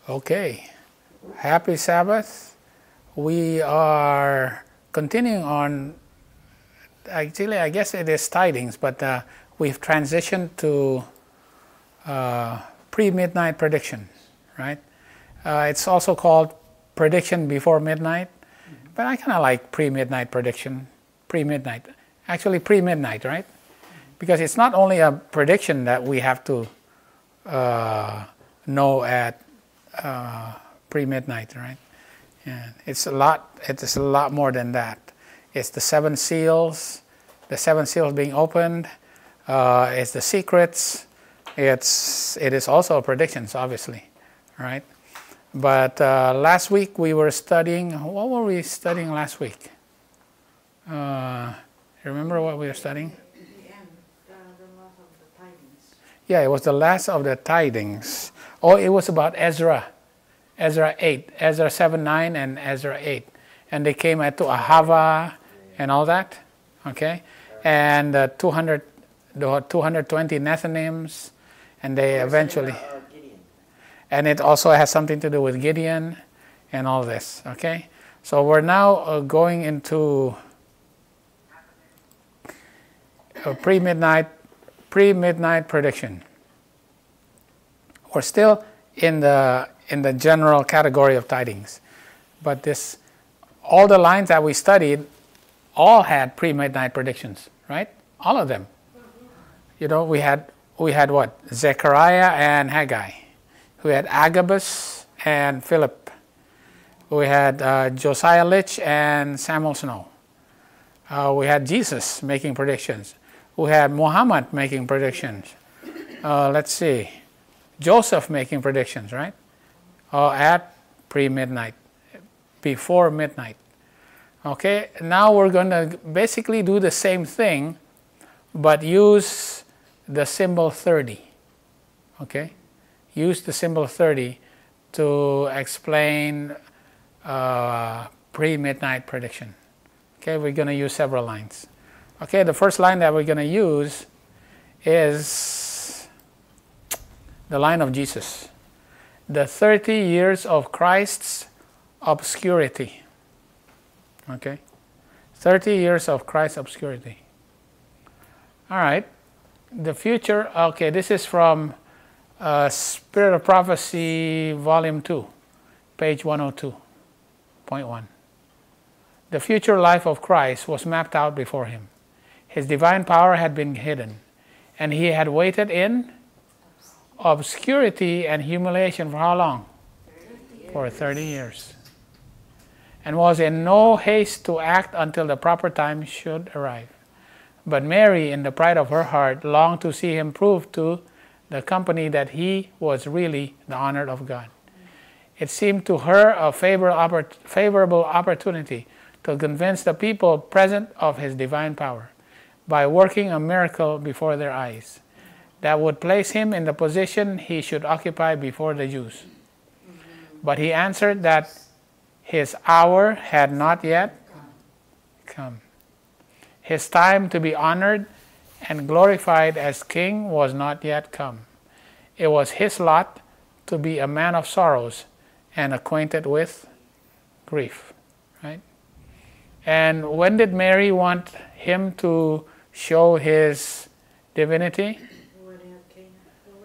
Okay, happy Sabbath. We are continuing on, actually I guess it is tidings, but we've transitioned to pre-midnight prediction, right? It's also called prediction before midnight, but I kind of like pre-midnight prediction, pre-midnight, actually pre-midnight, right? Because it's not only a prediction that we have to know at pre-midnight, right? And it's a lot more than that. It's the seven seals being opened. It's the secrets. It is also predictions, obviously, right? But last week we were studying. What were we studying last week? Remember what we were studying? The end, the last of the tidings. Yeah, it was the last of the tidings. Oh, it was about Ezra 8, Ezra 7:9 and Ezra 8. And they came to Ahava and all that, okay? And the 220 Nethinims, and they eventually... And it also has something to do with Gideon and all this, okay? So we're now going into a pre-midnight prediction. We're still in the general category of tidings, but all the lines that we studied all had pre-midnight predictions, right? All of them. You know, we had what? Zechariah and Haggai. We had Agabus and Philip. We had Josiah Litch and Samuel Snow. We had Jesus making predictions. We had Muhammad making predictions. Let's see. Joseph making predictions, right? At pre-midnight, before midnight. Okay, now we're going to basically do the same thing, but use the symbol 30. Okay, use the symbol 30 to explain pre-midnight prediction. Okay, we're going to use several lines. Okay, the first line that we're going to use is the line of Jesus. The 30 years of Christ's obscurity. Okay, 30 years of Christ's obscurity. All right, the future, okay, this is from Spirit of Prophecy, Volume 2, page 102.1. The future life of Christ was mapped out before him. His divine power had been hidden, and he had waited in obscurity and humiliation for how long? For 30 years. And was in no haste to act until the proper time should arrive. But Mary, in the pride of her heart, longed to see him prove to the company that he was really the honored of God. It seemed to her a favorable opportunity to convince the people present of his divine power by working a miracle before their eyes that would place him in the position he should occupy before the Jews. But he answered that his hour had not yet come. His time to be honored and glorified as king was not yet come. It was his lot to be a man of sorrows and acquainted with grief. Right? And when did Mary want him to show his divinity?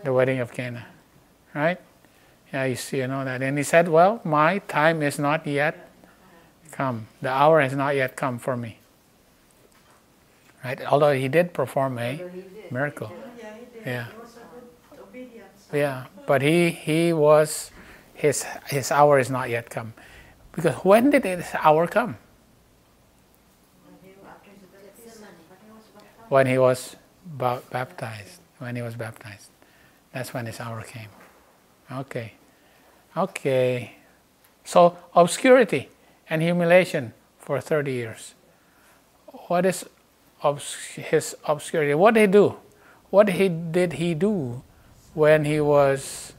The wedding of Cana. Right? Yeah, you know that. And he said, well, my time is not yet come. The hour has not yet come for me. Right? Although he did perform a miracle. Yeah. Yeah. But his hour is not yet come. Because when did his hour come? When he was baptized. When he was baptized. That's when his hour came. Okay. Okay. So, obscurity and humiliation for 30 years. What is his obscurity? What did he do? What did he do when he was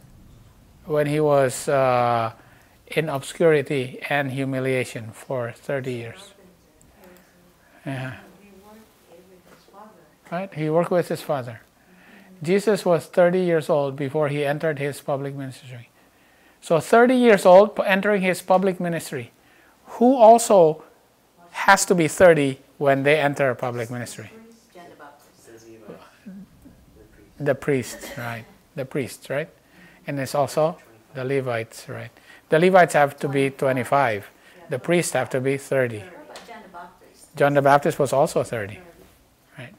in obscurity and humiliation for 30 years? Yeah. Right? He worked with his Father. Jesus was 30 years old before he entered his public ministry. So 30 years old, entering his public ministry. Who also has to be 30 when they enter public ministry? John the Baptist. The priests, right? The priests, right? And it's also the Levites, right? The Levites have to be 25. The priests have to be 30. What about John the Baptist? John the Baptist was also 30, right?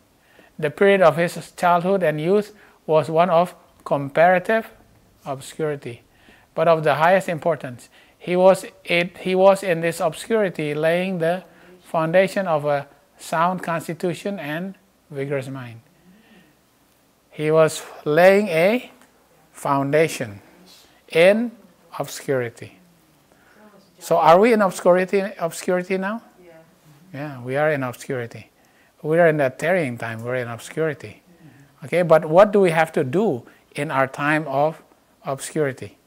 The period of his childhood and youth was one of comparative obscurity, but of the highest importance. He was in this obscurity laying the foundation of a sound constitution and vigorous mind. He was laying a foundation in obscurity. So are we in obscurity now? Yeah, we are in obscurity. We are in that tarrying time, we're in obscurity. Okay, but what do we have to do in our time of obscurity?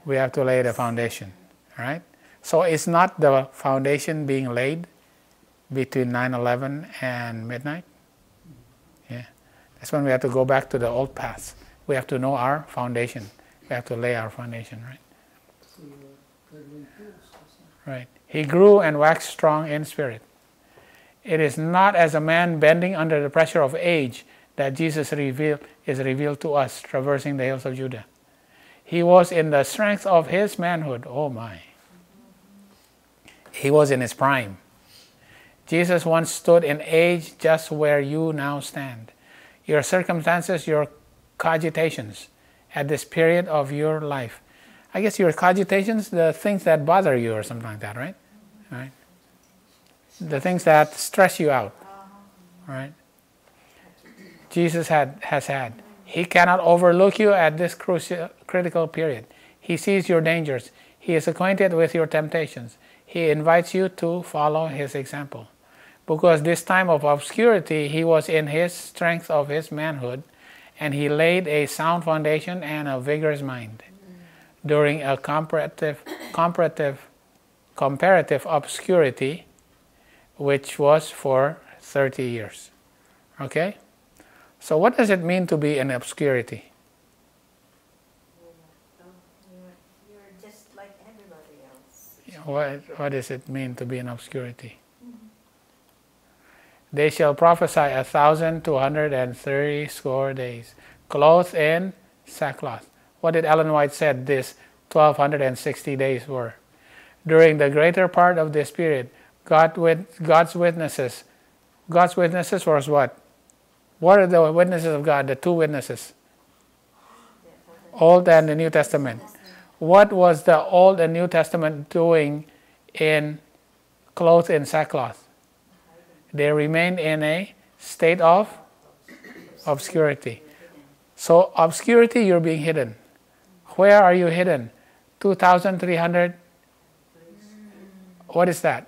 We have to lay the foundation, right? So it's not the foundation being laid between 9/11 and midnight. Yeah, that's when we have to go back to the old paths. We have to know our foundation. We have to lay our foundation, right? Right. He grew and waxed strong in spirit. It is not as a man bending under the pressure of age that Jesus is revealed to us, traversing the hills of Judah. He was in the strength of his manhood. Oh my. He was in his prime. Jesus once stood in age just where you now stand. Your circumstances, your cogitations at this period of your life. I guess your cogitations, the things that bother you or something like that, right? Right? The things that stress you out, right? Jesus has had. He cannot overlook you at this critical period. He sees your dangers. He is acquainted with your temptations. He invites you to follow his example. Because this time of obscurity, he was in his strength of his manhood, and he laid a sound foundation and a vigorous mind. During a comparative obscurity, which was for 30 years. Okay? So what does it mean to be in obscurity? You're just like everybody else. What does it mean to be in obscurity? They shall prophesy 1,230 days, clothed in sackcloth. What did Ellen White said this 1,260 days were? During the greater part of this period, God's witnesses was what? What are the witnesses of God? The two witnesses. Old and the New Testament. What was the Old and New Testament doing in clothed in sackcloth? They remained in a state of obscurity. So obscurity, you're being hidden. Where are you hidden? 2,300. What is that?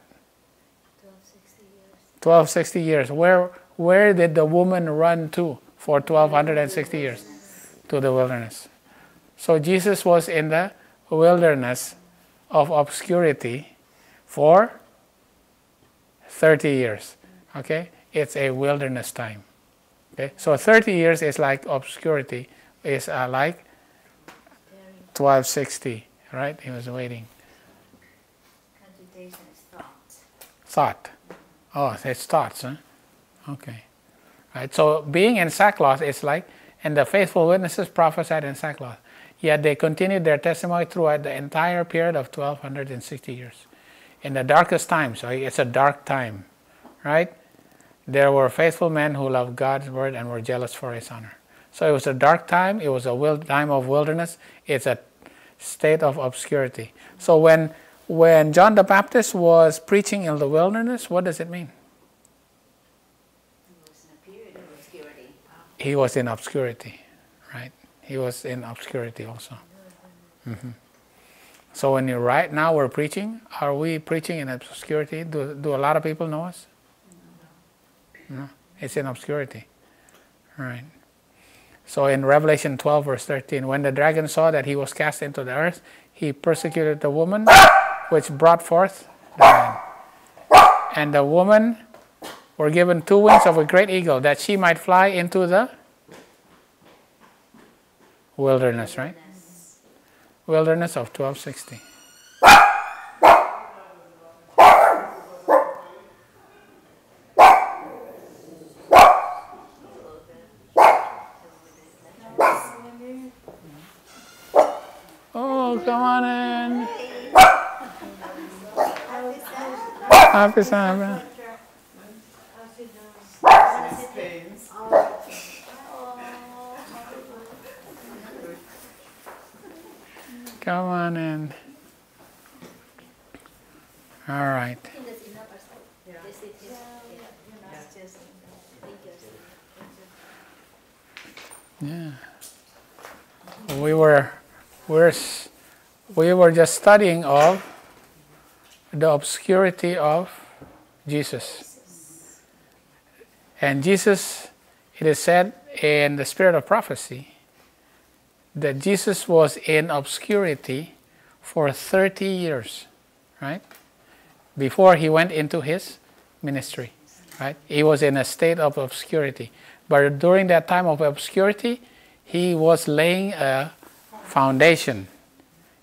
1260 years. Where did the woman run to for 1,260 years? To the wilderness. So Jesus was in the wilderness of obscurity for 30 years. Okay? It's a wilderness time. Okay? So 30 years is like obscurity. Is like 1260. Right? He was waiting. Cogitation is thought. Thought. Oh, it's thoughts, huh? Okay. Right. So being in sackcloth is like, and the faithful witnesses prophesied in sackcloth. Yet they continued their testimony throughout the entire period of 1,260 years. In the darkest times, so it's a dark time, right? There were faithful men who loved God's word and were jealous for his honor. So it was a dark time. It was a time of wilderness. It's a state of obscurity. So when John the Baptist was preaching in the wilderness, what does it mean? He was in a period of obscurity. He was in obscurity, right? He was in obscurity also. Mm-hmm. So when right now we're preaching, are we preaching in obscurity? Do a lot of people know us? No, it's in obscurity, right? So in Revelation 12 verse 13, when the dragon saw that he was cast into the earth, he persecuted the woman which brought forth the man. And the woman were given 2 wings of a great eagle, that she might fly into the wilderness, right? wilderness of 1260. Oh, come on in. Happy Sabbath. Come on in. All right. Yeah. We were just studying of the obscurity of Jesus. And Jesus, it is said in the spirit of prophecy, that Jesus was in obscurity for 30 years, right? Before he went into his ministry, right? He was in a state of obscurity. But during that time of obscurity, he was laying a foundation.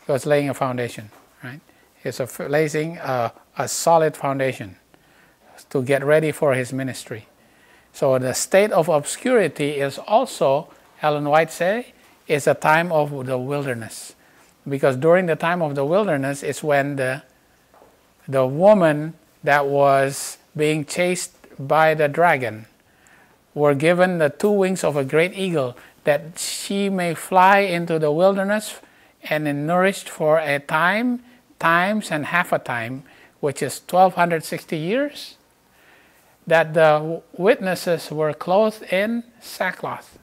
He was laying a foundation, right? He was laying a solid foundation to get ready for his ministry. So the state of obscurity is also, Ellen White say, is a time of the wilderness. Because during the time of the wilderness is when the woman that was being chased by the dragon were given the 2 wings of a great eagle, that she may fly into the wilderness and be nourished for a time, times, and half a time, which is 1260 years, that the witnesses were clothed in sackcloth.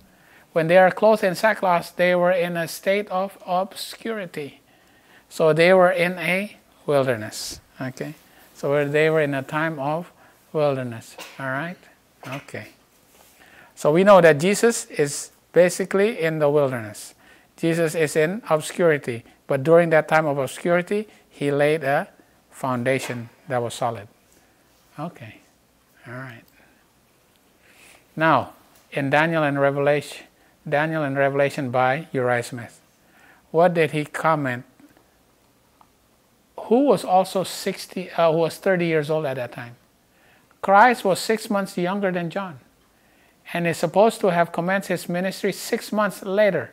When they are clothed in sackcloth, they were in a state of obscurity. So they were in a wilderness. Okay? So they were in a time of wilderness. All right? Okay. So we know that Jesus is basically in the wilderness. Jesus is in obscurity. But during that time of obscurity, he laid a foundation that was solid. Okay. All right. Now, in Daniel and Revelation by Uriah Smith, what did he comment? Who was also 30 years old at that time? Christ was 6 months younger than John, and is supposed to have commenced his ministry 6 months later,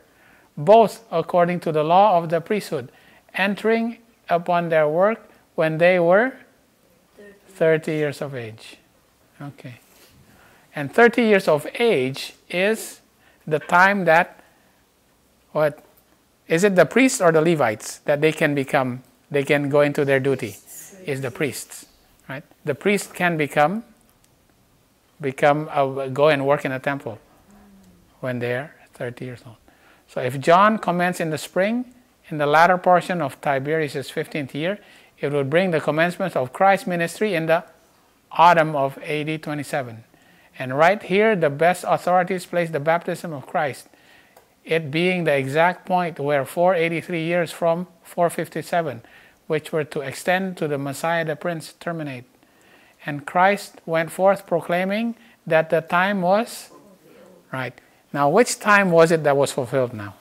both according to the law of the priesthood, entering upon their work when they were 30 years of age. Okay. And 30 years of age is the time that, what? Is it the priests or the Levites that they can go into their duty? Is the priests, right? The priest can go and work in a temple when they're 30 years old. So if John commenced in the spring, in the latter portion of Tiberius' 15th year, it would bring the commencement of Christ's ministry in the autumn of AD 27. And right here, the best authorities place the baptism of Christ, it being the exact point where 483 years from 457, which were to extend to the Messiah the Prince, terminate. And Christ went forth proclaiming that the time was right. Now, which time was it that was fulfilled now?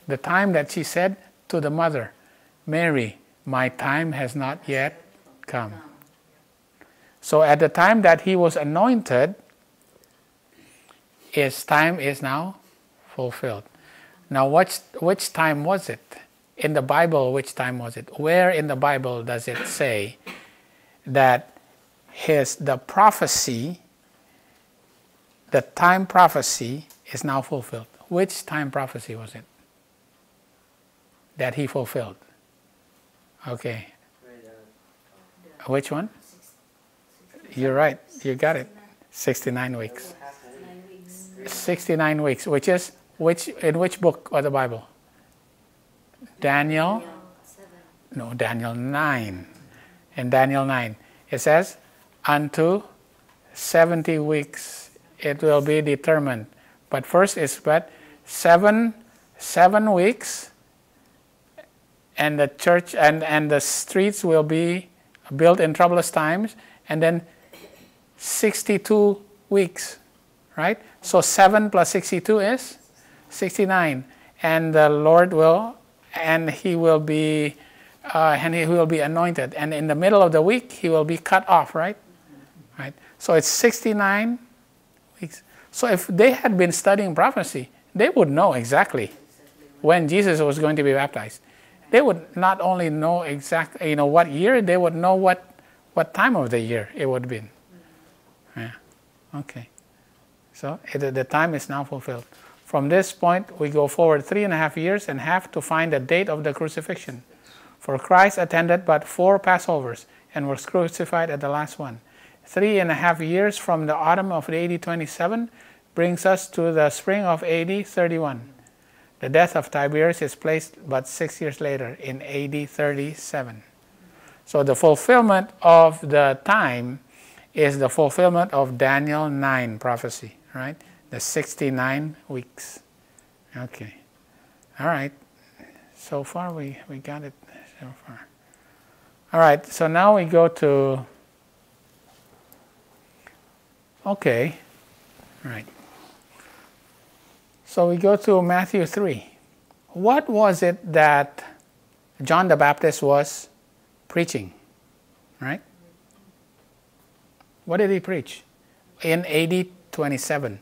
The time that she said to the mother, Mary, my time has not yet come. So at the time that he was anointed, his time is now fulfilled. Now, which time was it? In the Bible, which time was it? Where in the Bible does it say that the time prophecy is now fulfilled? Which time prophecy was it that he fulfilled? Okay. Which one? You're right. You got it. 69 weeks. 69 weeks, in which book of the Bible? Daniel 9. In Daniel 9, it says, unto 70 weeks it will be determined. But first it's but 7 weeks, and the church and the streets will be built in troublous times, and then 62 weeks, right? So 7 plus 62 is 69. and the Lord will, and he will be anointed. And in the middle of the week, he will be cut off, right? Right. So it's 69 weeks. So if they had been studying prophecy, they would know exactly when Jesus was going to be baptized. They would not only know exactly, what year, they would know what time of the year it would have been. Yeah. Okay. So the time is now fulfilled. From this point, we go forward 3.5 years and have to find the date of the crucifixion. For Christ attended but 4 Passovers and was crucified at the last one. 3.5 years from the autumn of AD 27 brings us to the spring of AD 31. The death of Tiberius is placed but 6 years later in AD 37. So the fulfillment of the time is the fulfillment of Daniel 9 prophecy, right? The 69 weeks. Okay. All right. So far we got it so far. All right. So now we go to, okay. All right. So we go to Matthew 3. What was it that John the Baptist was preaching? Right? What did he preach? In AD 27,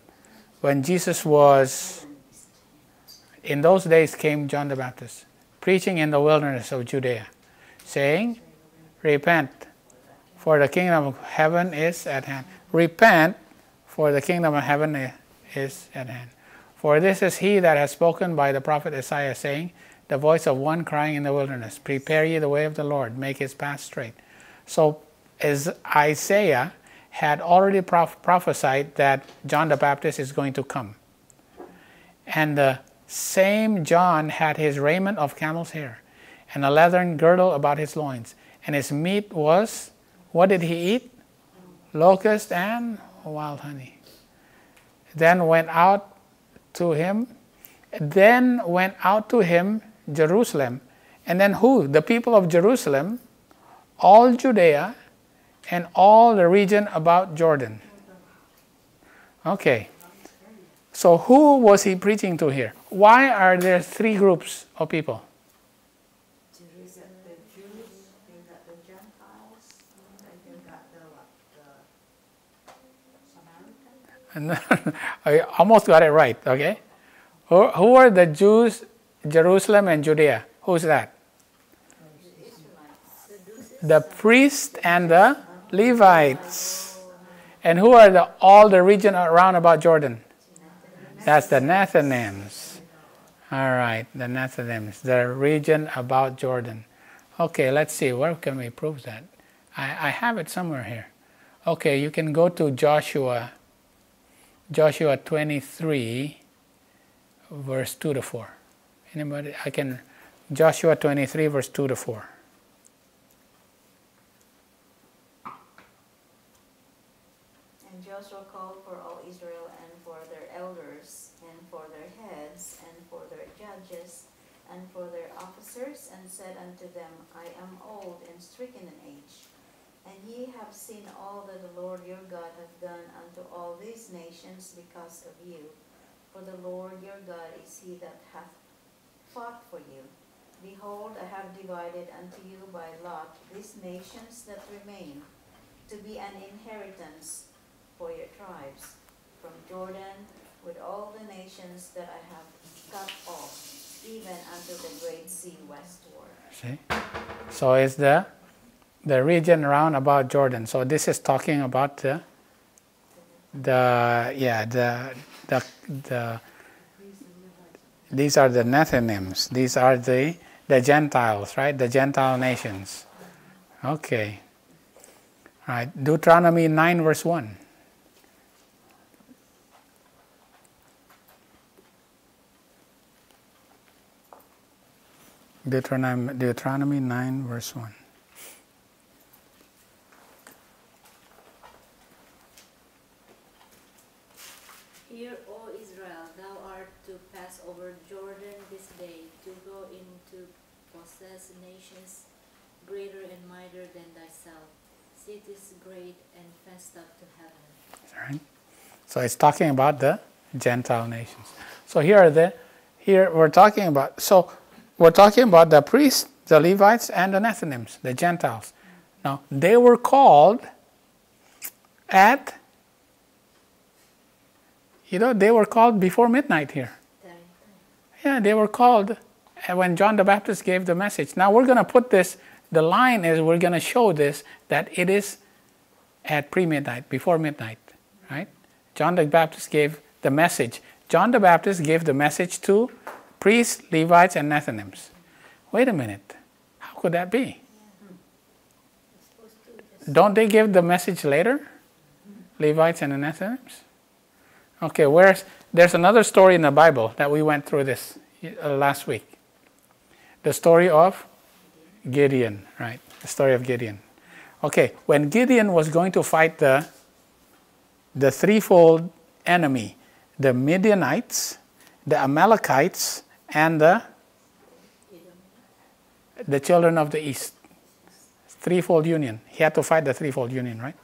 when Jesus was, in those days came John the Baptist, preaching in the wilderness of Judea, saying, repent, for the kingdom of heaven is at hand. Repent, for the kingdom of heaven is at hand. For this is he that has spoken by the prophet Isaiah, saying, the voice of one crying in the wilderness, prepare ye the way of the Lord, make his path straight. So as Isaiah had already prophesied that John the Baptist is going to come. And the same John had his raiment of camel's hair, and a leathern girdle about his loins. And his meat was, what did he eat? Locust and wild honey. Then went out to him Jerusalem. And then who? The people of Jerusalem, all Judea, and all the region about Jordan. Okay. So who was he preaching to here? Why are there 3 groups of people? The Jews, you got the Gentiles, and you got the Samaritans. I almost got it right, okay? Who are the Jews, Jerusalem, and Judea? Who's that? The priests and the Levites. And who are all the region around about Jordan? That's the Nathanims. All right, the Nathanims, the region about Jordan. Okay, let's see, where can we prove that? I have it somewhere here. Okay, you can go to Joshua 23, verse 2 to 4. Anybody? Joshua 23, verse 2 to 4. And Joshua called for all Israel and for their elders and for their heads and for their judges and for their officers, and said unto them, I am old and stricken in age, and ye have seen all that the Lord your God hath done unto all these nations because of you. For the Lord your God is he that hath fought for you. Behold, I have divided unto you by lot these nations that remain, to be an inheritance for your tribes, from Jordan with all the nations that I have cut off, even unto the great sea westward. See? So it's the region round about Jordan. So this is talking about these are the Nathanims. These are the Gentiles, right? The Gentile nations. Okay. All right. Deuteronomy 9, verse 1. Deuteronomy 9, verse 1. Hear, O Israel, thou art to pass over Jordan this day, to go in to possess nations greater and mightier than thyself, cities great and fenced up to heaven. All right. So it's talking about the Gentile nations. So here Here we're talking about, the priests, the Levites, and the Nethinims, the Gentiles. Now, they were called at, they were called before midnight here. Yeah, they were called when John the Baptist gave the message. Now we're going to put this, the line is we're going to show this, that it is at pre-midnight, before midnight, right? John the Baptist gave the message. John the Baptist gave the message to priests, Levites, and Nethinims. Wait a minute. How could that be? Don't they give the message later? Levites and the Nethinims? Okay, there's another story in the Bible that we went through this last week. The story of Gideon, right? The story of Gideon. Okay, when Gideon was going to fight the threefold enemy, the Midianites, the Amalekites, and the children of the east. Threefold union. He had to fight the threefold union, right?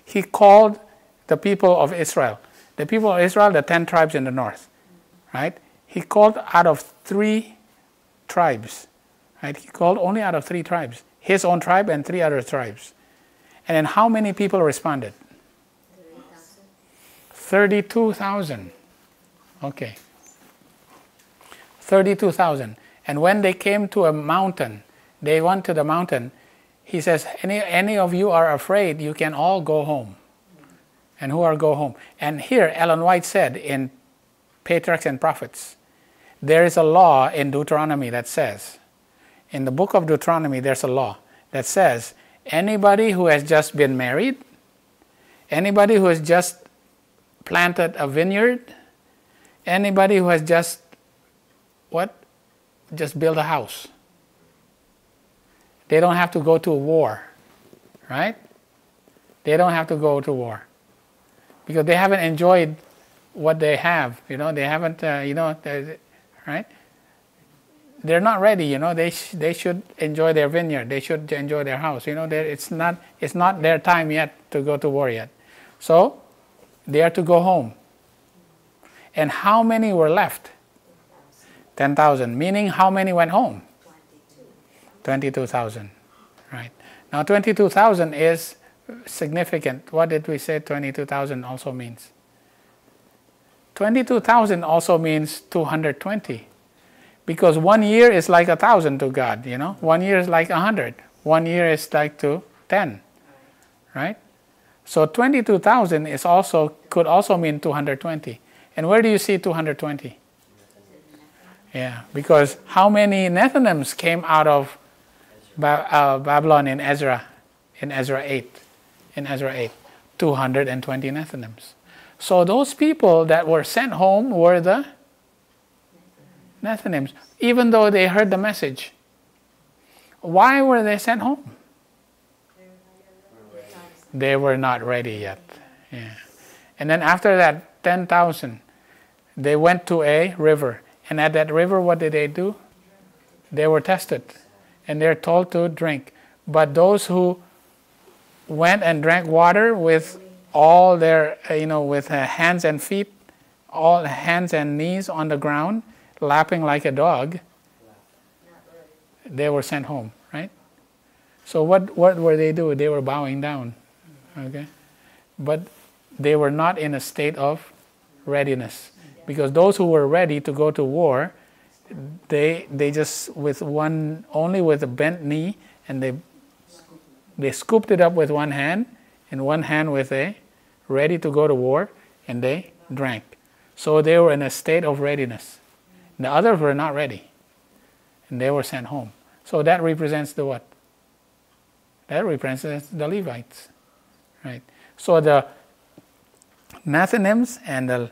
He called the people of Israel. The people of Israel, the 10 tribes in the north, right? He called out of 3 tribes, right? He called only out of 3 tribes. His own tribe and 3 other tribes. And then how many people responded? 32,000. Okay. 32,000. And when they came to a mountain, they went to the mountain, he says, any of you are afraid, you can all go home. And who are go home? And here, Ellen White said in Patriarchs and Prophets, there is a law in Deuteronomy that says, in the book of Deuteronomy, there's a law that says, anybody who has just been married, anybody who has just planted a vineyard, anybody who has just, just built a house, they don't have to go to war, right? They don't have to go to war. Because they haven't enjoyed what they have, they haven't, right? They're not ready, they should enjoy their vineyard, they should enjoy their house, it's not their time yet to go to war yet. So, they are to go home. And how many were left? 10,000, meaning how many went home? 22,000, right? Now 22,000 is significant. What did we say 22,000 also means? 22,000 also means 220. Because 1 year is like 1,000 to God, 1 year is like 100. 1 year is like to 10, right? So 22,000 could also mean 220. And where do you see 220? Yeah, because how many Nethinims came out of Babylon in Ezra 8? In Ezra 8, 220 Nethinims. So those people that were sent home were the Nethinims, even though they heard the message. Why were they sent home? They were not ready yet. Yeah. And then after that, 10,000, they went to a river. And at that river, what did they do? They were tested. And they're told to drink. But those who went and drank water with all their, with hands and feet, all hands and knees on the ground, lapping like a dog, they were sent home, right? So what were they doing? They were bowing down, okay? But they were not in a state of readiness. Because those who were ready to go to war, they just only with a bent knee, and they scooped it up with one hand, and one hand with ready to go to war, and they drank. So they were in a state of readiness. The others were not ready, and they were sent home. So that represents the what? That represents the Levites, right? So the Nethinims and the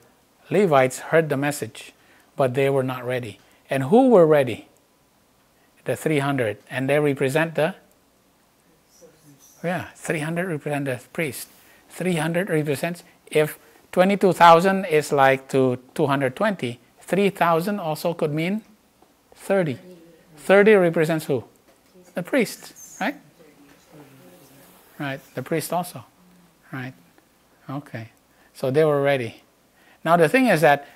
Levites heard the message, but they were not ready. And who were ready? The 300. And they represent 300 represent the priest. 300 represents, if 22,000 is like to 220, 3,000 also could mean 30. 30 represents who? The priest, right? Right, the priest also, right? Okay, so they were ready. Now the thing is that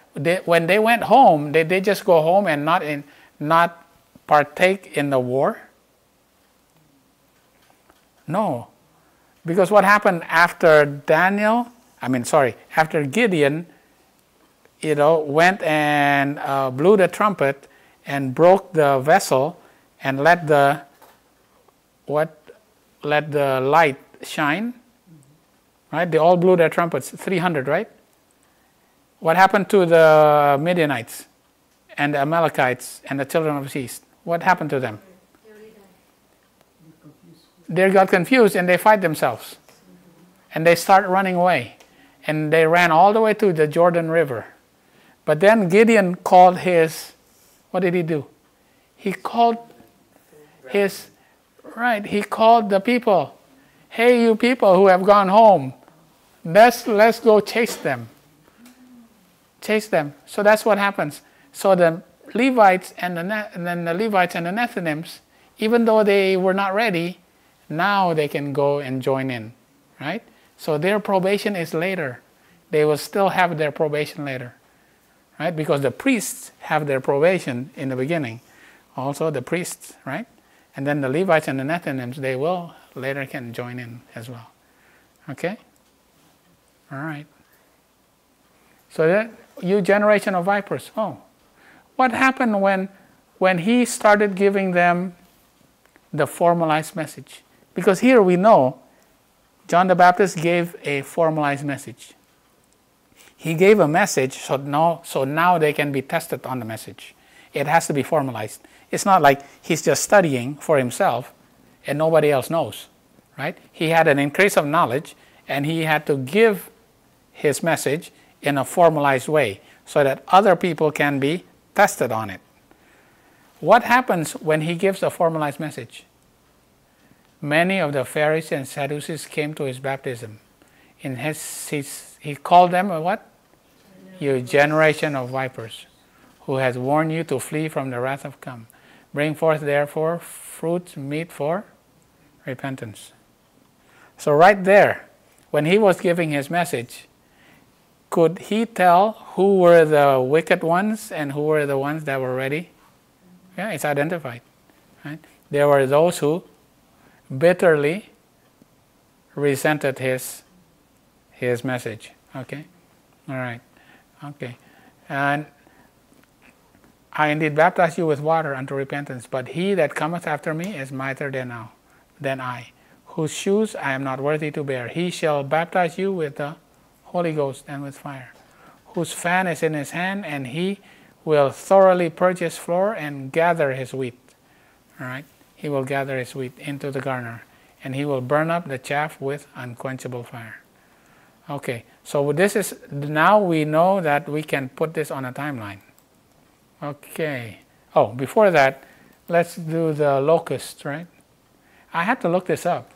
when they went home, did they just go home and not partake in the war? No. Because what happened after after Gideon, went and blew the trumpet and broke the vessel and let the light shine, right? They all blew their trumpets, 300, right? What happened to the Midianites and the Amalekites and the children of the east? What happened to them? They got confused and they fight themselves. And they start running away. And they ran all the way to the Jordan River. But then Gideon called what did he do? He called he called the people. Hey, you people who have gone home, let's go chase them. Chase them. So that's what happens. So the Levites and the Nethinims, even though they were not ready, now they can go and join in, right? So their probation is later. They will still have their probation later, right? Because the priests have their probation in the beginning. Also the priests, right? And then the Levites and the Nethinims, they will later can join in as well. Okay? All right. So that you generation of vipers. Oh, what happened when he started giving them the formalized message? Because here we know John the Baptist gave a formalized message. He gave a message, so now they can be tested on the message. It has to be formalized. It's not like he's just studying for himself and nobody else knows, right? He had an increase of knowledge and he had to give his message in a formalized way so that other people can be tested on it. What happens when he gives a formalized message? Many of the Pharisees and Sadducees came to his baptism. He called them a what? You generation of vipers, who has warned you to flee from the wrath of come. Bring forth therefore fruits meet for repentance. So right there, when he was giving his message, could he tell who were the wicked ones and who were the ones that were ready? Yeah, it's identified. Right? There were those who bitterly resented his message. Okay? All right. Okay. And I indeed baptize you with water unto repentance, but he that cometh after me is mightier than I, whose shoes I am not worthy to bear. He shall baptize you with the Holy Ghost and with fire, whose fan is in his hand, and he will thoroughly purge his floor and gather his wheat. All right? He will gather his wheat into the garner, and he will burn up the chaff with unquenchable fire. Okay, so this is, now we know that we can put this on a timeline. Okay. Oh, before that, let's do the locust, right? I had to look this up.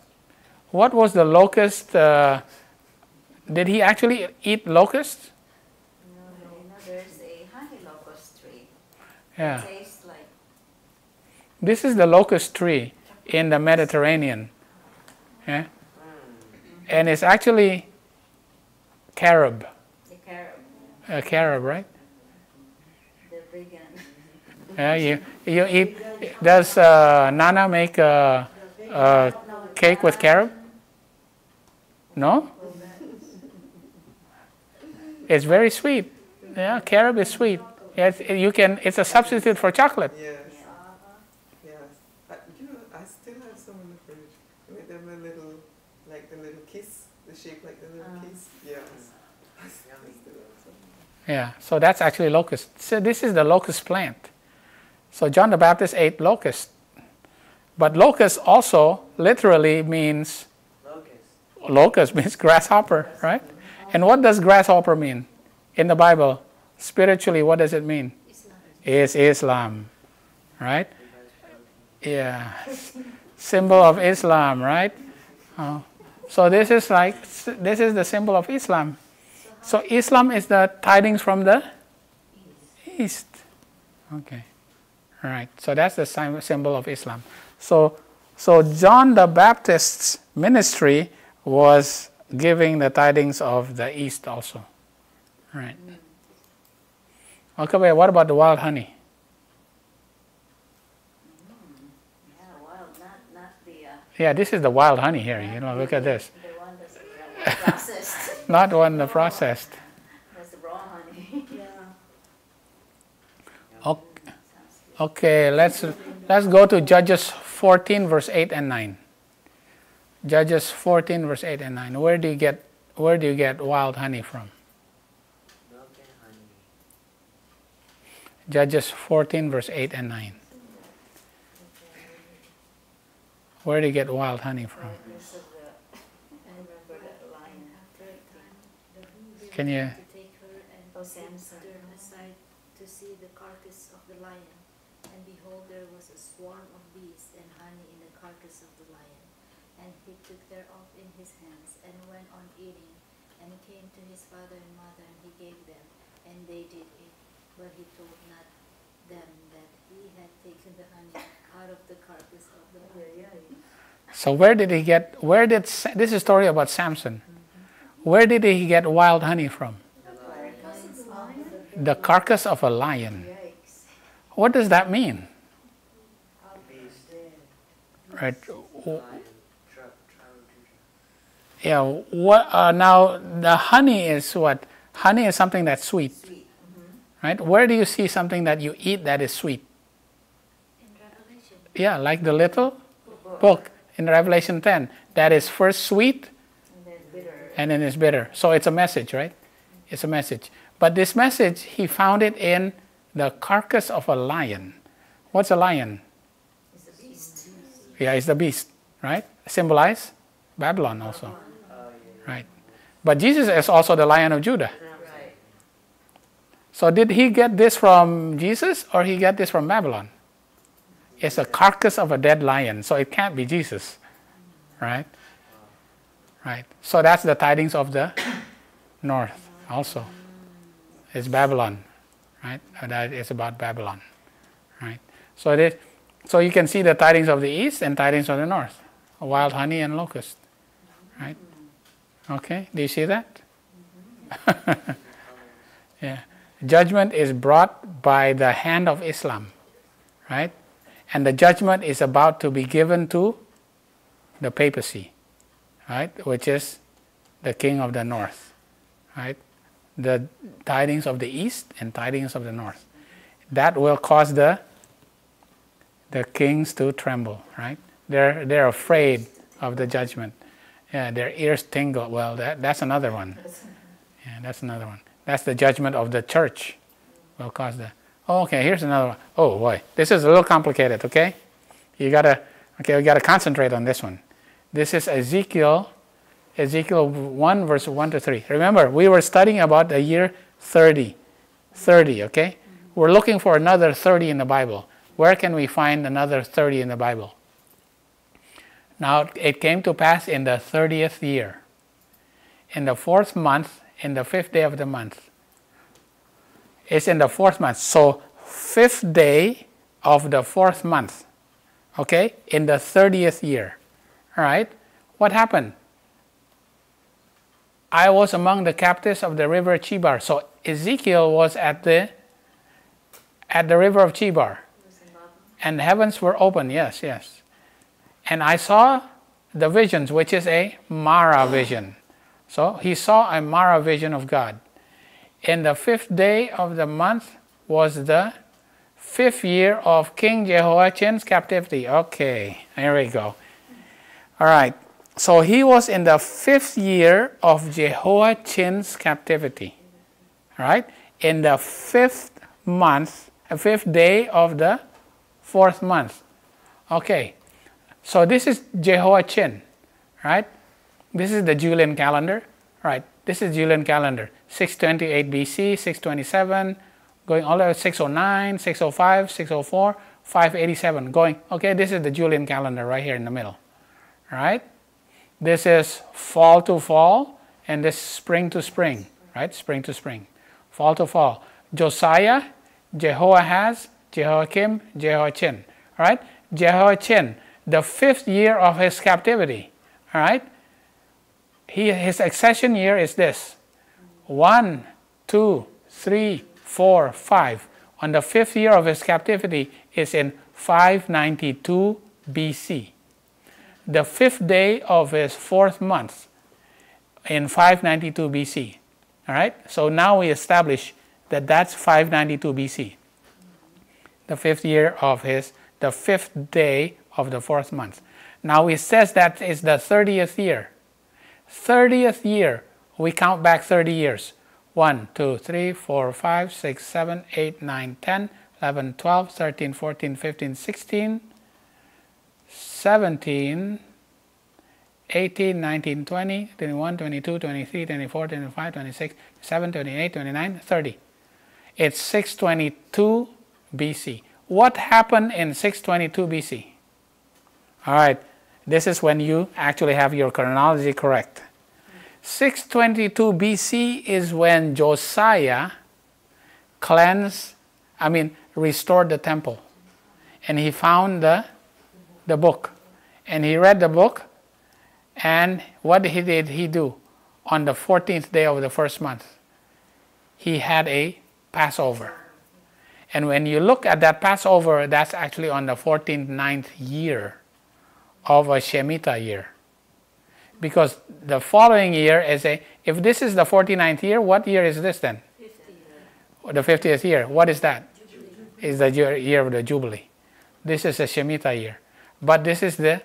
What was the locust? Did he actually eat locusts? No, there's a honey locust tree. Yeah. It tastes like. This is the locust tree in the Mediterranean. Yeah? And it's actually carob. The carob. A carob, right? The vegan. Yeah, you eat. Does Nana make a cake with carob? No? It's very sweet. Yeah, carob is sweet. Yes, it's a substitute for chocolate. Yes. Yes. I still have some in the fridge. With them a little, like the little kiss, the shape like the little kiss. Yes. I still have some. Yeah, so that's actually locust. So this is the locust plant. So John the Baptist ate locust. But locust also literally means, locust means grasshopper, right? And what does grasshopper mean in the Bible? Spiritually, what does it mean? Is Islam, right? Yeah, symbol of Islam, right? So this is the symbol of Islam. So Islam is the tidings from the East. Okay, all right. So that's the symbol of Islam. So John the Baptist's ministry was giving the tidings of the East also. All right. Okay, what about the wild honey? Yeah, wild, not the Yeah, this is the wild honey here. Look at this. the one that's processed. Not one the processed. That's the raw honey. Okay, okay, let's go to Judges 14, verse 8 and 9. Judges 14, verse 8 and 9. Where do you get wild honey from? Milk and honey. Judges 14, verse 8 and 9. Where do you get wild honey from? I remember that lion. After a time, the woman Can you? to take her and Oh, Samson. turn aside to see the carcass of the lion. And behold, there was a swarm of bees and honey in the carcass of the lion. And he took thereof in his hands, and went on eating, and came to his father and mother, and he gave them, and they did eat. But he told not them that he had taken the honey out of the carcass of the lion. So this is a story about Samson. Where did he get wild honey from? The carcass of a lion. Yikes. What does that mean? Beast. Right. Lion. Yeah. What? Now the honey is what? Honey is something that's sweet, right? Where do you see something that you eat that is sweet? In Revelation, Yeah, like the little book in Revelation 10. That is first sweet And then bitter. and then it's bitter. So it's a message, right? It's a message. But this message, he found it in the carcass of a lion. What's a lion? It's a beast. Yeah, it's the beast, right? Symbolize Babylon also, right? But Jesus is also the Lion of Judah. Right. So did he get this from Jesus or he get this from Babylon? It's a carcass of a dead lion, so it can't be Jesus, right? Right. So that's the tidings of the north also. It's Babylon, right? That is about Babylon, right? So you can see the tidings of the east and tidings of the north, wild honey and locust, right? Okay, do you see that? Yeah. Judgment is brought by the hand of Islam, right? And the judgment is about to be given to the papacy, right? Which is the king of the north, right? The tidings of the east and tidings of the north. That will cause the kings to tremble, right? They're afraid of the judgment. Yeah, their ears tingle. Well, that's another one. Yeah, that's another one. That's the judgment of the church. Will cause the. Oh, okay, here's another one. Oh boy, this is a little complicated. Okay, we gotta concentrate on this one. This is Ezekiel 1 verse 1 to 3. Remember, we were studying about the year 30. 30. Okay, we're looking for another 30 in the Bible. Where can we find another 30 in the Bible? Now, it came to pass in the 30th year, in the 4th month, in the 5th day of the month. It's in the 4th month. So, 5th day of the 4th month, okay, in the 30th year. All right, what happened? I was among the captives of the river Chebar. So, Ezekiel was at the river of Chebar. And the heavens were open, yes. And I saw the visions, which is a Mara vision. So he saw a Mara vision of God. In the 5th day of the month was the 5th year of King Jehoiachin's captivity. Okay, here we go. All right, so he was in the 5th year of Jehoiachin's captivity. All right, in the 5th month, 5th day of the 4th month. Okay. So this is Jehoiachin, right? This is the Julian calendar, right? This is Julian calendar, 628 BC, 627, going all the way to 609, 605, 604, 587, going, okay, this is the Julian calendar right here in the middle, right? This is fall to fall, and this spring to spring, right? Spring to spring, fall to fall. Josiah, Jehoahaz, Jehoiakim, Jehoiachin, all right? Jehoiachin, the 5th year of his captivity, all right? His accession year is this: 1, 2, 3, 4, 5. On the 5th year of his captivity is in 592 BC. The 5th day of his 4th month in 592 BC. All right? So now we establish that that's 592 BC. The 5th year of the 5th day of the 4th month. Now it says that is the 30th year. 30th year, we count back 30 years. 1, 2, 3, 4, 5, 6, 7, 8, 9, 10, 11, 12, 13, 14, 15, 16, 17, 18, 19, 20, 21, 22, 23, 24, 25, 26, 27, 28, 29, 30. It's 622 BC. What happened in 622 BC? All right, this is when you actually have your chronology correct. 622 BC is when Josiah restored the temple. And he found the book. And he read the book. And what did he do? On the 14th day of the first month, he had a Passover. And when you look at that Passover, that's actually on the 14th, 9th year of a Shemitah year. Because the following year is if this is the 49th year, what year is this then? 50th. The 50th year. What is that? Jubilee. Is the year of the Jubilee. This is a Shemitah year. But this is the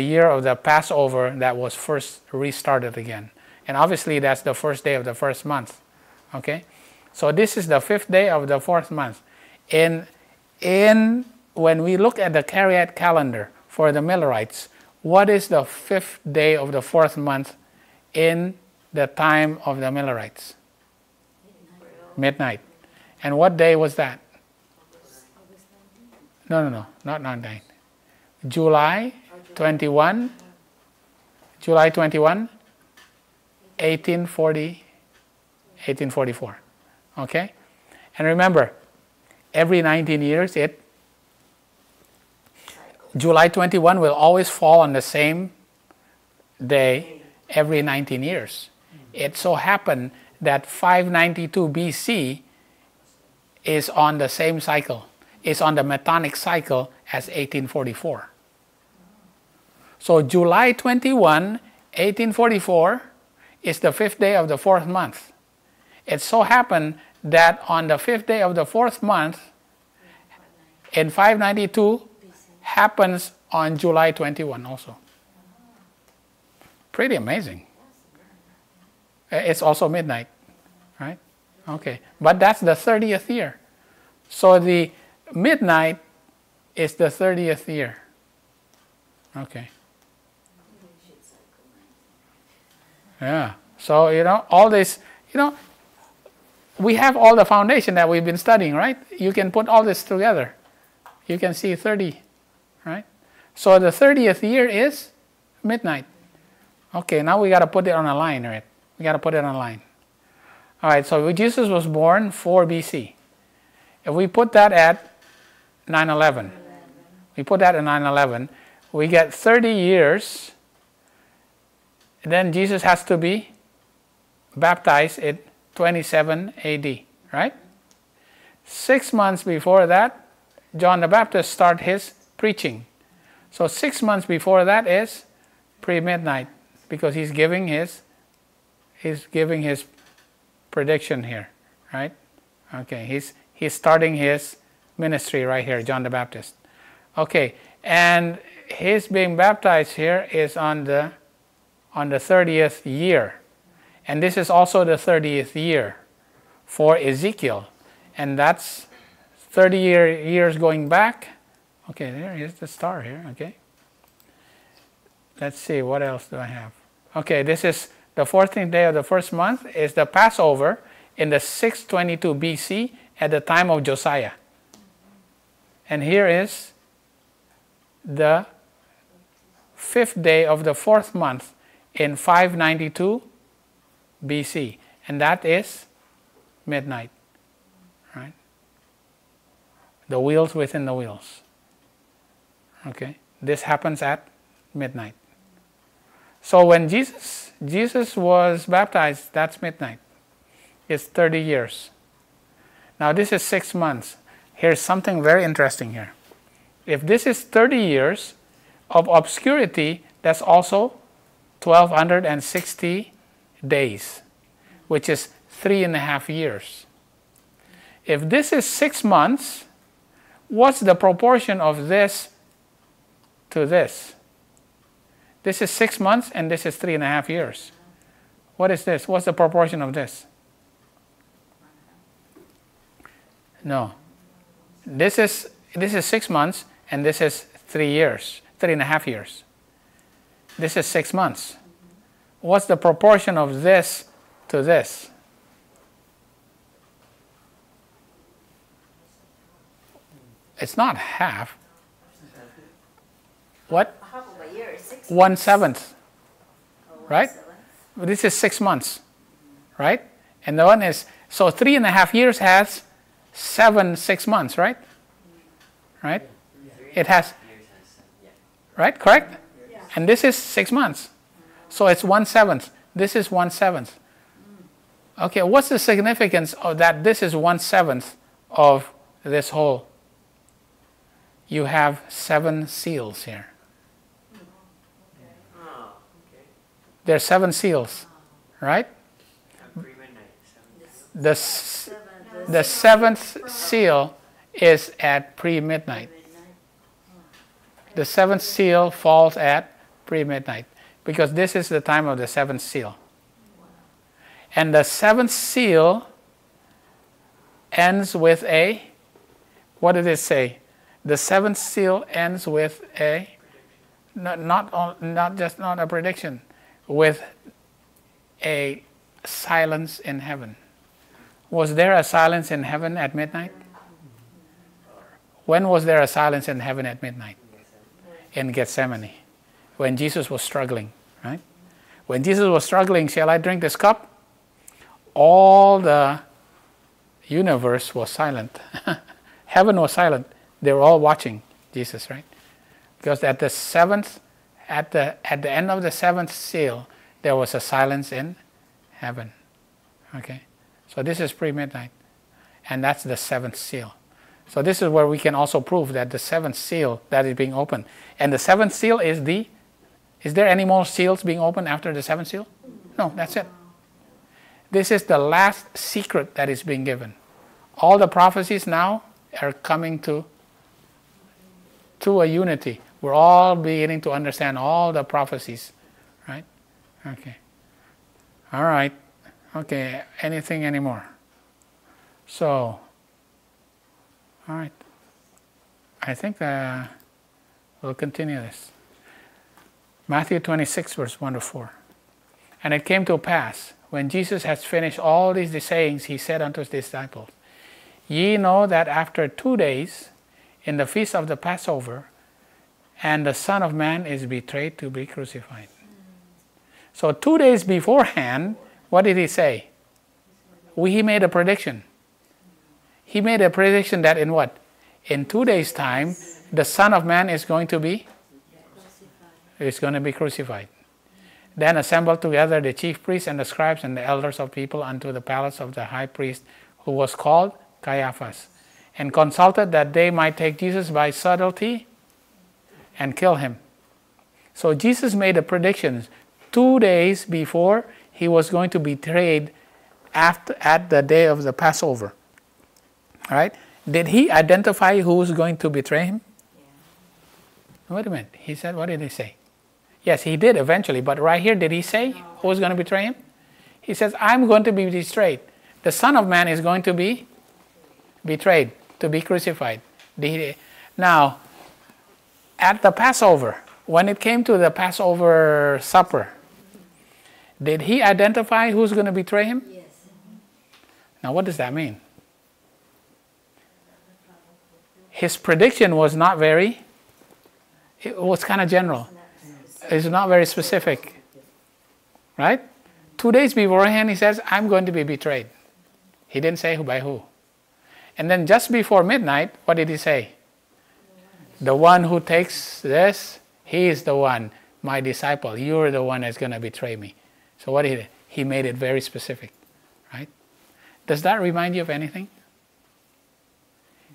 year of the Passover that was first restarted again. And obviously that's the first day of the first month. Okay? So this is the 5th day of the 4th month. When we look at the Cariat calendar for the Millerites, what is the 5th day of the 4th month in the time of the Millerites? Midnight. And what day was that? No, not 9. July 21, 1844. Okay? And remember, every 19 years, July 21 will always fall on the same day every 19 years. It so happened that 592 BC is on the same cycle. It's on the Metonic cycle as 1844. So July 21, 1844 is the 5th day of the 4th month. It so happened that on the 5th day of the 4th month in 592 happens on July 21 also. Pretty amazing. It's also midnight, right? Okay, but that's the 30th year. So the midnight is the 30th year. Okay. Yeah. So, all this, we have all the foundation that we've been studying, right? You can put all this together. You can see 30, right? So the 30th year is midnight. Okay, now we got to put it on a line, right? We got to put it on a line. All right, so Jesus was born 4 BC. If we put that at 9/11, we put that at 9/11, we get 30 years. Then Jesus has to be baptized at 27 AD, right? 6 months before that, John the Baptist started his preaching. So 6 months before that is pre-midnight, because he's giving his prediction here, right? Okay, he's starting his ministry right here, John the Baptist. Okay, and his being baptized here is on the 30th year. And this is also the 30th year for Ezekiel. And that's 30 years going back. Okay, there is the star here, okay. Let's see, what else do I have? Okay, this is the 14th day of the first month is the Passover in the 622 BC at the time of Josiah. And here is the 5th day of the 4th month in 592 BC, and that is midnight, right? The wheels within the wheels. Okay, this happens at midnight. So when Jesus was baptized, that's midnight. is 30 years. Now this is 6 months. Here's something very interesting here. If this is 30 years of obscurity, that's also 1260 days, which is 3.5 years. If this is 6 months, what's the proportion of this to this? This is 6 months and this is 3.5 years. What is this? What's the proportion of this? No. This is 6 months and this is 3 years, 3.5 years. This is 6 months. What's the proportion of this to this? It's not half. What? Half of a year is 6 1/7. Right? This is 6 months. Right? And the one is, so 3.5 years has 6 months, right? Right? It has, right? Correct? And this is 6 months. So it's 1/7. This is 1/7. Okay, what's the significance of that? This is 1/7 of this whole. You have 7 seals here. Oh, okay. There's 7 seals, right? Pre-midnight. The 7th seal is at pre-midnight. The 7th seal falls at pre-midnight because this is the time of the 7th seal. And the 7th seal ends with a, what did it say? The 7th seal ends with a, not a prediction, with a silence in heaven. Was there a silence in heaven at midnight? When was there a silence in heaven at midnight? In Gethsemane, when Jesus was struggling, right? When Jesus was struggling, shall I drink this cup? All the universe was silent. Heaven was silent. They were all watching Jesus, right? Because at the end of the 7th seal, there was a silence in heaven. Okay? So this is pre-midnight. And that's the 7th seal. So this is where we can also prove that the 7th seal that is being opened. And the 7th seal is there any more seals being opened after the 7th seal? No, that's it. This is the last secret that is being given. All the prophecies now are coming to a unity. We're all beginning to understand all the prophecies, right? Okay. All right. Okay. Anything anymore? So, all right. I think we'll continue this. Matthew 26, verse 1 to 4. And it came to pass, when Jesus had finished all these sayings, he said unto his disciples, Ye know that after 2 days, in the feast of the Passover, and the Son of Man is betrayed to be crucified. So 2 days beforehand, what did he say? He made a prediction. He made a prediction that in what? In 2 days' time, the Son of Man is going to be crucified. Then assembled together the chief priests and the scribes and the elders of people unto the palace of the high priest, who was called Caiaphas, and consulted that they might take Jesus by subtlety and kill him. So Jesus made a prediction 2 days before he was going to be betrayed at the day of the Passover. All right? Did he identify who was going to betray him? Yeah. Wait a minute. He said, what did he say? Yes, he did eventually, but right here, did he say who was going to betray him? He says, I'm going to be betrayed. The Son of Man is going to be betrayed, to be crucified. Now, at the Passover, when it came to the Passover supper, did he identify who's going to betray him? Yes. Now, what does that mean? His prediction was not very, it was kind of general. It's not very specific. Right? 2 days beforehand, he says, I'm going to be betrayed. He didn't say who by who. And then just before midnight, what did he say? The one who takes this, he is the one, my disciple. You're the one that's going to betray me. So what did he made it very specific. Right? Does that remind you of anything?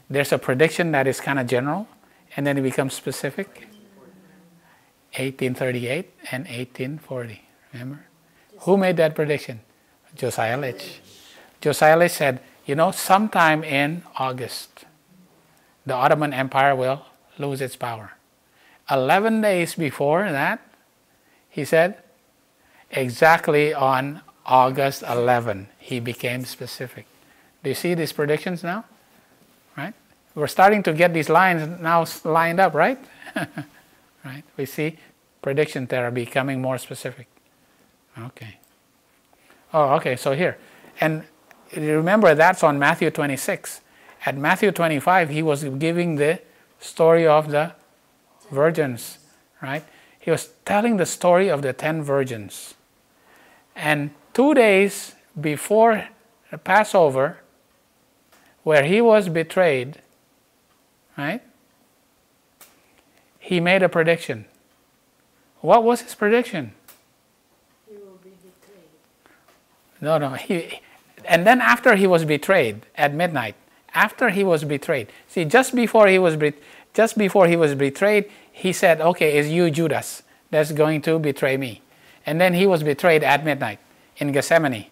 There's a prediction that is kind of general, and then it becomes specific. 1838 and 1840, remember? Who made that prediction? Josiah Litch. Josiah Litch said, sometime in August, the Ottoman Empire will lose its power. 11 days before that, he said, exactly on August 11, he became specific. Do you see these predictions now? Right? We're starting to get these lines now lined up, right? Right? We see predictions that are becoming more specific. Okay. Oh, okay, so here. And remember, that's on Matthew 26. At Matthew 25, he was giving the story of the virgins, right? He was telling the story of the 10 virgins. And 2 days before the Passover, where he was betrayed, right? He made a prediction. What was his prediction? He will be betrayed. No. And then after he was betrayed at midnight, after he was betrayed, see, just before he was betrayed, he said, "Okay, it's you, Judas, that's going to betray me." And then he was betrayed at midnight in Gethsemane.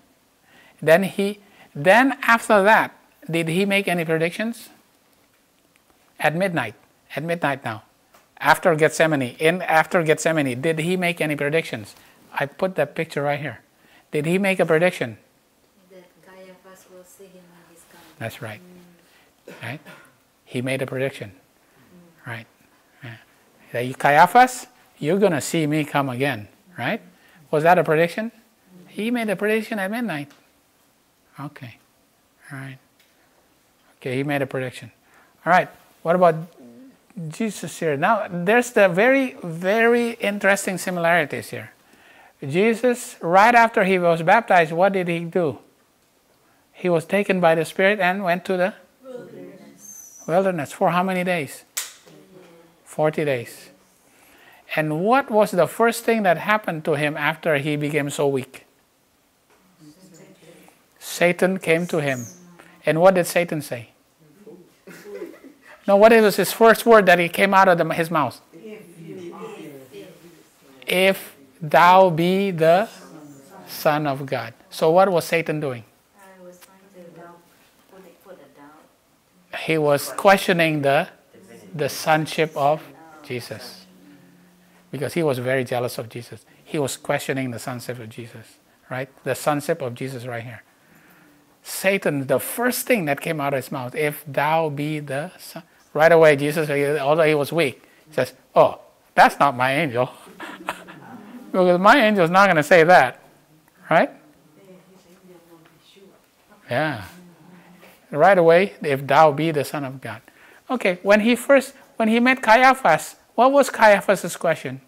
Then after that, did he make any predictions? At midnight now. After Gethsemane, did he make any predictions? I put that picture right here. Did he make a prediction? That Caiaphas will see him when he's coming. That's right. Right? He made a prediction. Right? Yeah. Caiaphas, you're going to see me come again. Right? Was that a prediction? He made a prediction at midnight. Okay. All right. Okay, he made a prediction. All right. What about Jesus here? Now, there's the very, very interesting similarities here. Jesus, right after he was baptized, what did he do? He was taken by the Spirit and went to the wilderness. For how many days? 40 days. And what was the first thing that happened to him after he became so weak? Satan came to him. And what did Satan say? No, what was his first word that he came out of his mouth? If thou be the Son of God. So what was Satan doing? I was trying to put a doubt. He was questioning the sonship of Jesus. Because he was very jealous of Jesus. He was questioning the sonship of Jesus. Right? The sonship of Jesus right here. Satan, the first thing that came out of his mouth, if thou be the Son. Right away, Jesus, although he was weak, says, "Oh, that's not my angel." Because my angel is not going to say that. Right? Yeah. Right away, if thou be the Son of God. Okay, when he met Caiaphas, what was Caiaphas' question?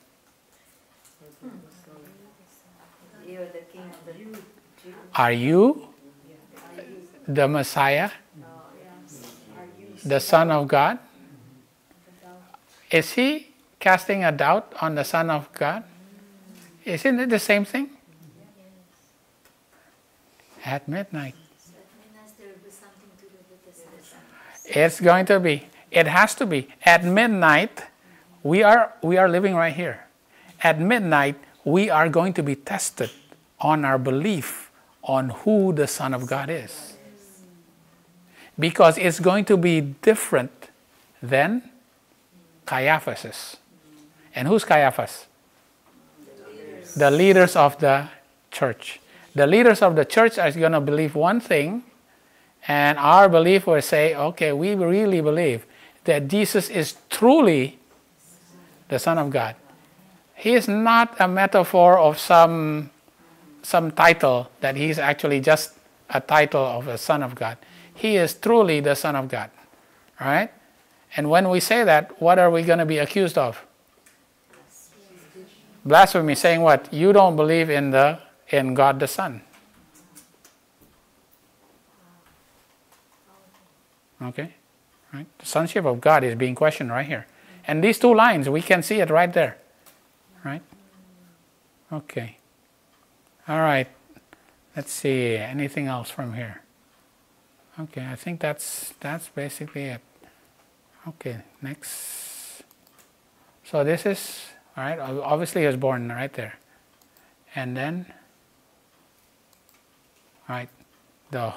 You're the king of the Jews. Are you the Messiah? The Son of God? Is he casting a doubt on the Son of God? Isn't it the same thing? At midnight. There will be something to do with this. It's going to be. It has to be. At midnight, we are living right here. At midnight, we are going to be tested on our belief on who the Son of God is. Because it's going to be different than Caiaphas'. And who's Caiaphas? The leaders of the church. The leaders of the church are going to believe one thing, and our belief will say, okay, we really believe that Jesus is truly the Son of God. He is not a metaphor of some title, that he's actually just a title of a Son of God. He is truly the Son of God. All right? And when we say that, what are we going to be accused of? Blasphemy, saying what? You don't believe in God the Son. Okay? Right? The sonship of God is being questioned right here. And these two lines, we can see it right there. Right? Okay. All right. Let's see. Anything else from here? Okay, I think that's basically it. Okay, next. So this is, all right, obviously he was born right there. And then, all right, the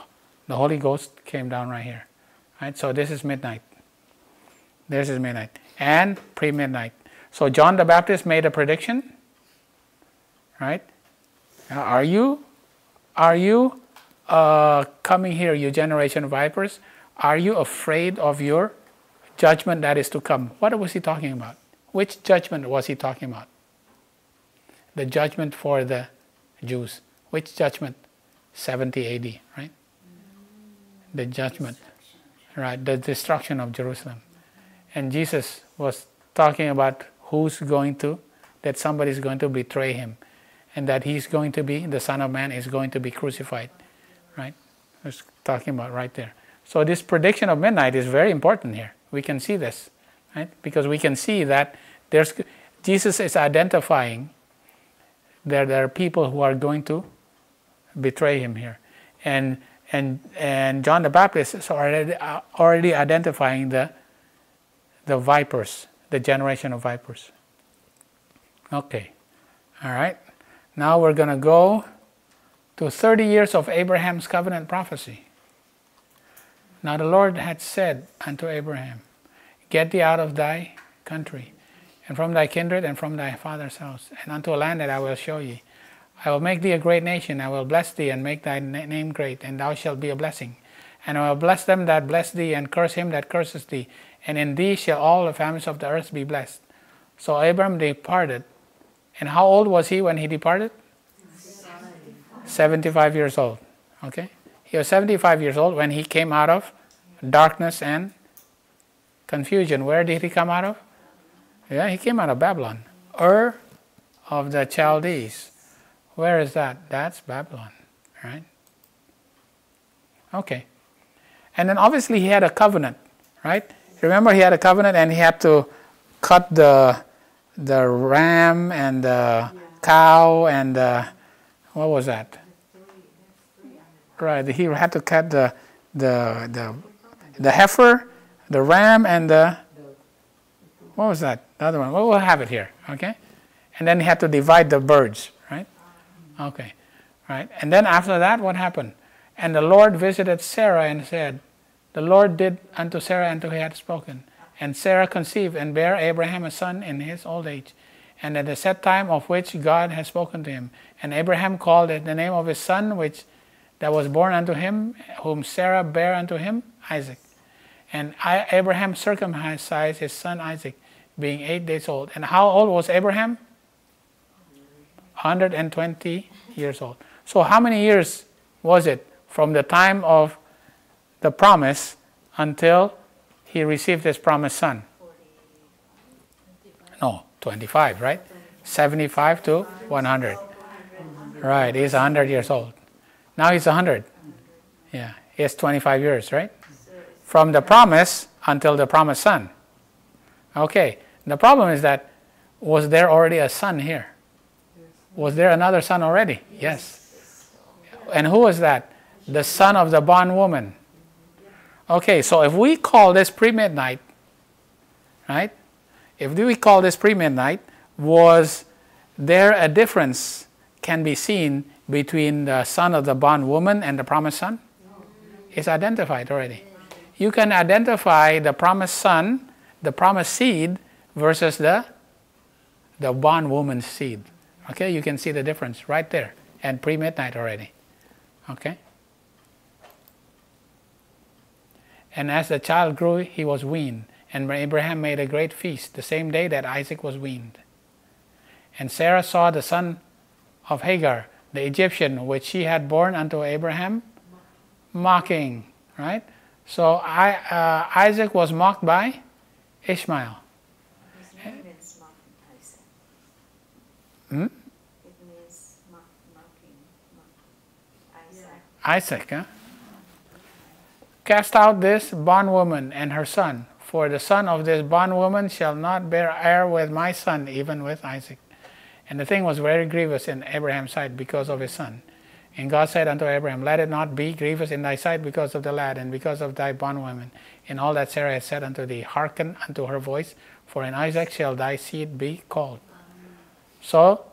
Holy Ghost came down right here. Right, so this is midnight. This is midnight. And pre-midnight. So John the Baptist made a prediction. Right? Now, are you coming here, you generation of vipers? Are you afraid of your judgment that is to come? What was he talking about? Which judgment was he talking about? The judgment for the Jews. Which judgment? 70 AD, right? The judgment. Right, the destruction of Jerusalem. And Jesus was talking about that somebody is going to betray him. And that he's going to be, the Son of Man is going to be crucified. Right? He was talking about right there. So this prediction of midnight is very important here. We can see this. Right? Because we can see that Jesus is identifying that there are people who are going to betray him here. And John the Baptist is already identifying the vipers, the generation of vipers. Okay, all right. Now we're going to go to 30 years of Abraham's covenant prophecy. Now the Lord had said unto Abraham, get thee out of thy country, and from thy kindred, and from thy father's house, and unto a land that I will show thee. I will make thee a great nation, I will bless thee, and make thy name great, and thou shalt be a blessing. And I will bless them that bless thee, and curse him that curses thee. And in thee shall all the families of the earth be blessed. So Abram departed. And how old was he when he departed? 75 years old. Okay? He was 75 years old when he came out of darkness and confusion. Where did he come out of? Yeah, he came out of Babylon. Ur of the Chaldees. Where is that? That's Babylon, right? Okay. And then obviously he had a covenant, right? Remember he had a covenant and he had to cut the ram and the cow and what was that? Right, he had to cut the heifer, the ram, and what was that? The other one. Well, we'll have it here, okay? And then he had to divide the birds, right? Okay, right. And then after that, what happened? And the Lord visited Sarah and said, the Lord did unto Sarah unto he had spoken. And Sarah conceived and bare Abraham a son in his old age, and at the set time of which God had spoken to him. And Abraham called it the name of his son that was born unto him, whom Sarah bare unto him, Isaac. And Abraham circumcised his son Isaac, being 8 days old. And how old was Abraham? 120 years old. So how many years was it from the time of the promise until he received his promised son? No, 25, right? 75 to 100. Right, he's 100 years old. Now he's 100. Yeah, he has 25 years, right? From the promise until the promised son. Okay, the problem is that, was there already a son here? Was there another son already? Yes. And who was that? The son of the bondwoman. Okay, so if we call this pre-midnight, right? If we call this pre-midnight, was there a difference can be seen between the son of the bondwoman and the promised son? It's identified already. You can identify the promised son, the promised seed, versus the bondwoman's seed. Okay, you can see the difference right there, and pre-midnight already. Okay? And as the child grew, he was weaned. And Abraham made a great feast the same day that Isaac was weaned. And Sarah saw the son of Hagar, the Egyptian, which she had borne unto Abraham, mocking. Right? So Isaac was mocked by Ishmael. His name is Isaac. Hmm? It means mocking. Isaac. Isaac, huh? Cast out this bondwoman and her son, for the son of this bondwoman shall not bear heir with my son, even with Isaac. And the thing was very grievous in Abraham's sight because of his son. And God said unto Abraham, let it not be grievous in thy sight because of the lad, and because of thy bondwoman. In all that Sarah has said unto thee, hearken unto her voice, for in Isaac shall thy seed be called. So,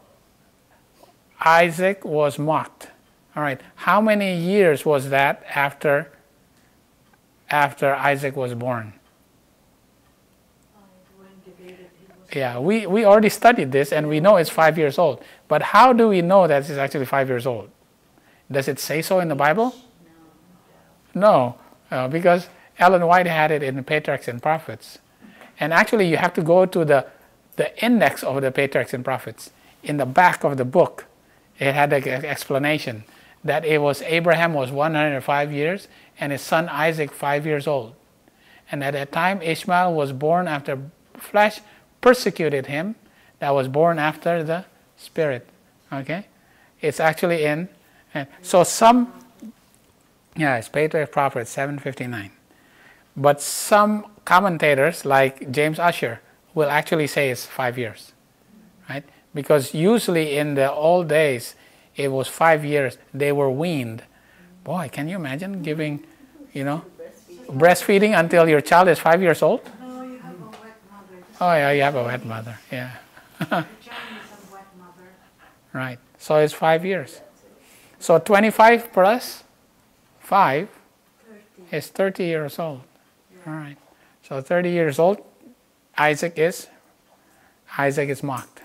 Isaac was mocked. All right. How many years was that after Isaac was born? Yeah, we already studied this, and we know it's 5 years old. But how do we know that it's actually 5 years old? Does it say so in the Bible? No, because Ellen White had it in the Patriarchs and Prophets. And actually, you have to go to the index of the Patriarchs and Prophets. In the back of the book, it had an explanation that it was Abraham was 105 years and his son Isaac 5 years old. And at that time, Ishmael was born after flesh persecuted him, that was born after the Spirit. Okay? It's actually in, so some, yeah, it's Patriarch Prophet 759. But some commentators, like James Ussher, will actually say it's 5 years. Right? Because usually in the old days, it was 5 years. They were weaned. Boy, can you imagine giving, breastfeeding until your child is 5 years old? No, you have a wet mother. Oh, yeah, you have a wet mother. Yeah. The child is a wet mother. Right. So it's 5 years. So 25 plus 5 is 30 years old. All right. So 30 years old, Isaac is mocked.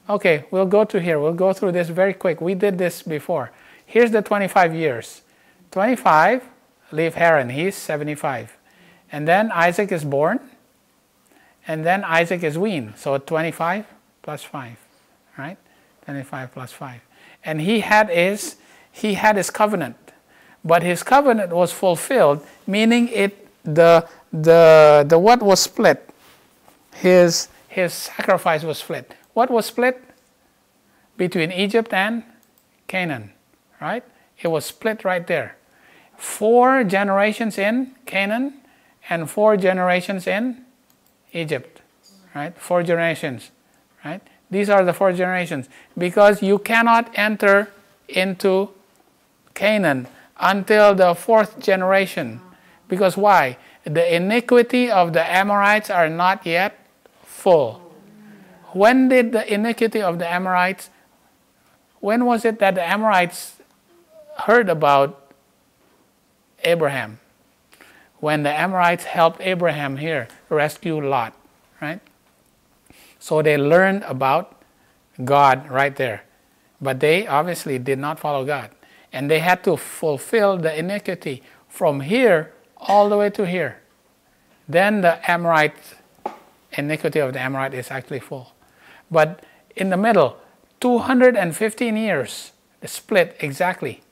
Okay, we'll go to here. We'll go through this very quick. We did this before. Here's the 25 years. 25, leave Haran. He's 75. And then Isaac is born. And then Isaac is weaned. So 25 plus 5. Right? 25 plus 5. And he had his covenant. But his covenant was fulfilled, meaning the what was split? His sacrifice was split. What was split? Between Egypt and Canaan, right? It was split right there. 4 generations in Canaan and 4 generations in Egypt, right? 4 generations, right? These are the 4 generations. Because you cannot enter into Canaan until the 4th generation. Because why? The iniquity of the Amorites are not yet full. When did the iniquity of the Amorites, when was it that the Amorites heard about Abraham? When the Amorites helped Abraham here rescue Lot, right? So they learned about God right there. But they obviously did not follow God. And they had to fulfill the iniquity from here all the way to here. Then the iniquity of the Amorite is actually full. But in the middle, 215 years, split exactly.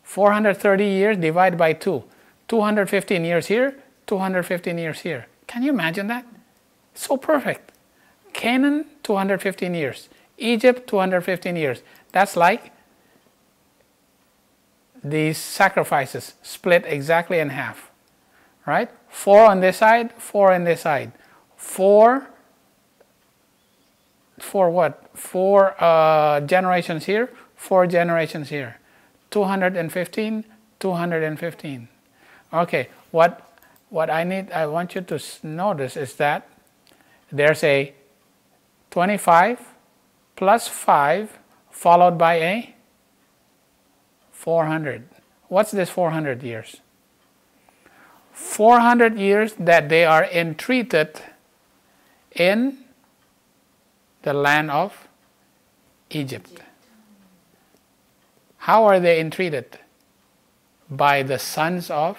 430 years divided by 2. 215 years here, 215 years here. Can you imagine that? So perfect. Canaan, 215 years. Egypt, 215 years. That's like these sacrifices split exactly in half. Right? 4 on this side, 4 on this side. 4 what? 4 generations here, 4 generations here. 215, 215. Okay, what I want you to notice is that there's a 25 plus 5 followed by a 400. What's this 400 years? 400 years that they are entreated in the land of Egypt. How are they entreated? By the sons of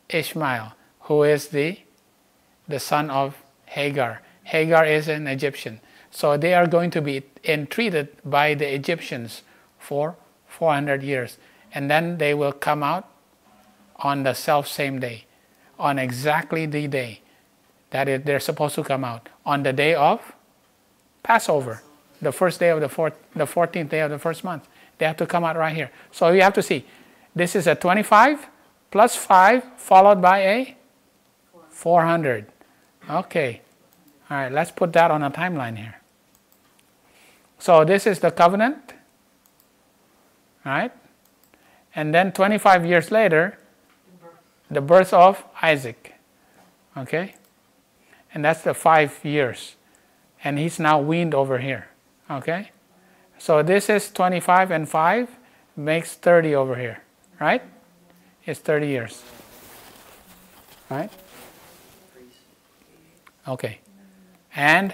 Ishmael, who is the son of Hagar. Hagar is an Egyptian. So they are going to be entreated by the Egyptians for 400 years. And then they will come out on the self-same day, on exactly the day that they're supposed to come out, on the day of Passover, the first day of the 14th day of the first month. They have to come out right here. So you have to see, this is a 25 plus 5 followed by a 400. Okay. All right, let's put that on a timeline here. So this is the covenant. right? And then 25 years later, the birth of Isaac, okay? And that's the 5 years. And he's now weaned over here, okay? So this is 25 and 5 makes 30 over here, right? It's 30 years, right? Okay. And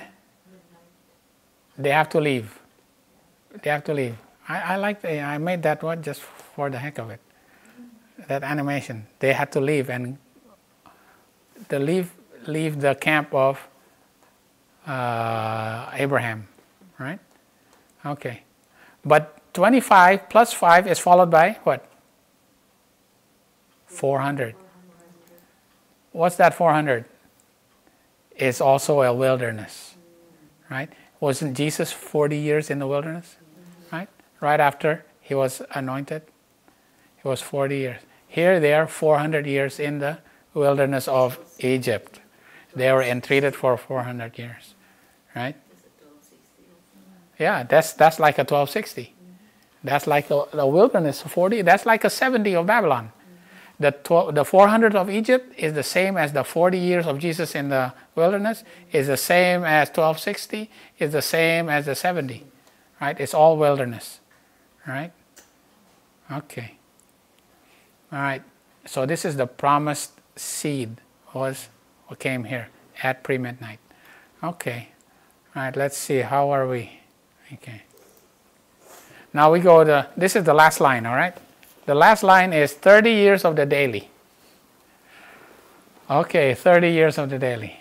they have to leave. They have to leave. I made that one just for the heck of it. That animation. They had to leave and leave the camp of Abraham, right? Okay. But 25 plus 5 is followed by what? 400. What's that 400? It's also a wilderness, right? Wasn't Jesus 40 years in the wilderness, right? Right after he was anointed, he was 40 years. Here they are 400 years in the wilderness of Egypt. They were entreated for 400 years, right? Yeah, that's like a 1260. That's like the wilderness of 40. That's like a 70 of Babylon. The 400 of Egypt is the same as the 40 years of Jesus in the wilderness, is the same as 1260, is the same as the 70, right? It's all wilderness, right? Okay. All right. So this is the promised seed what came here at pre-midnight. Okay. All right, let's see. How are we? Okay. Now we go to, this is the last line, all right? The last line is 30 years of the daily. Okay, 30 years of the daily.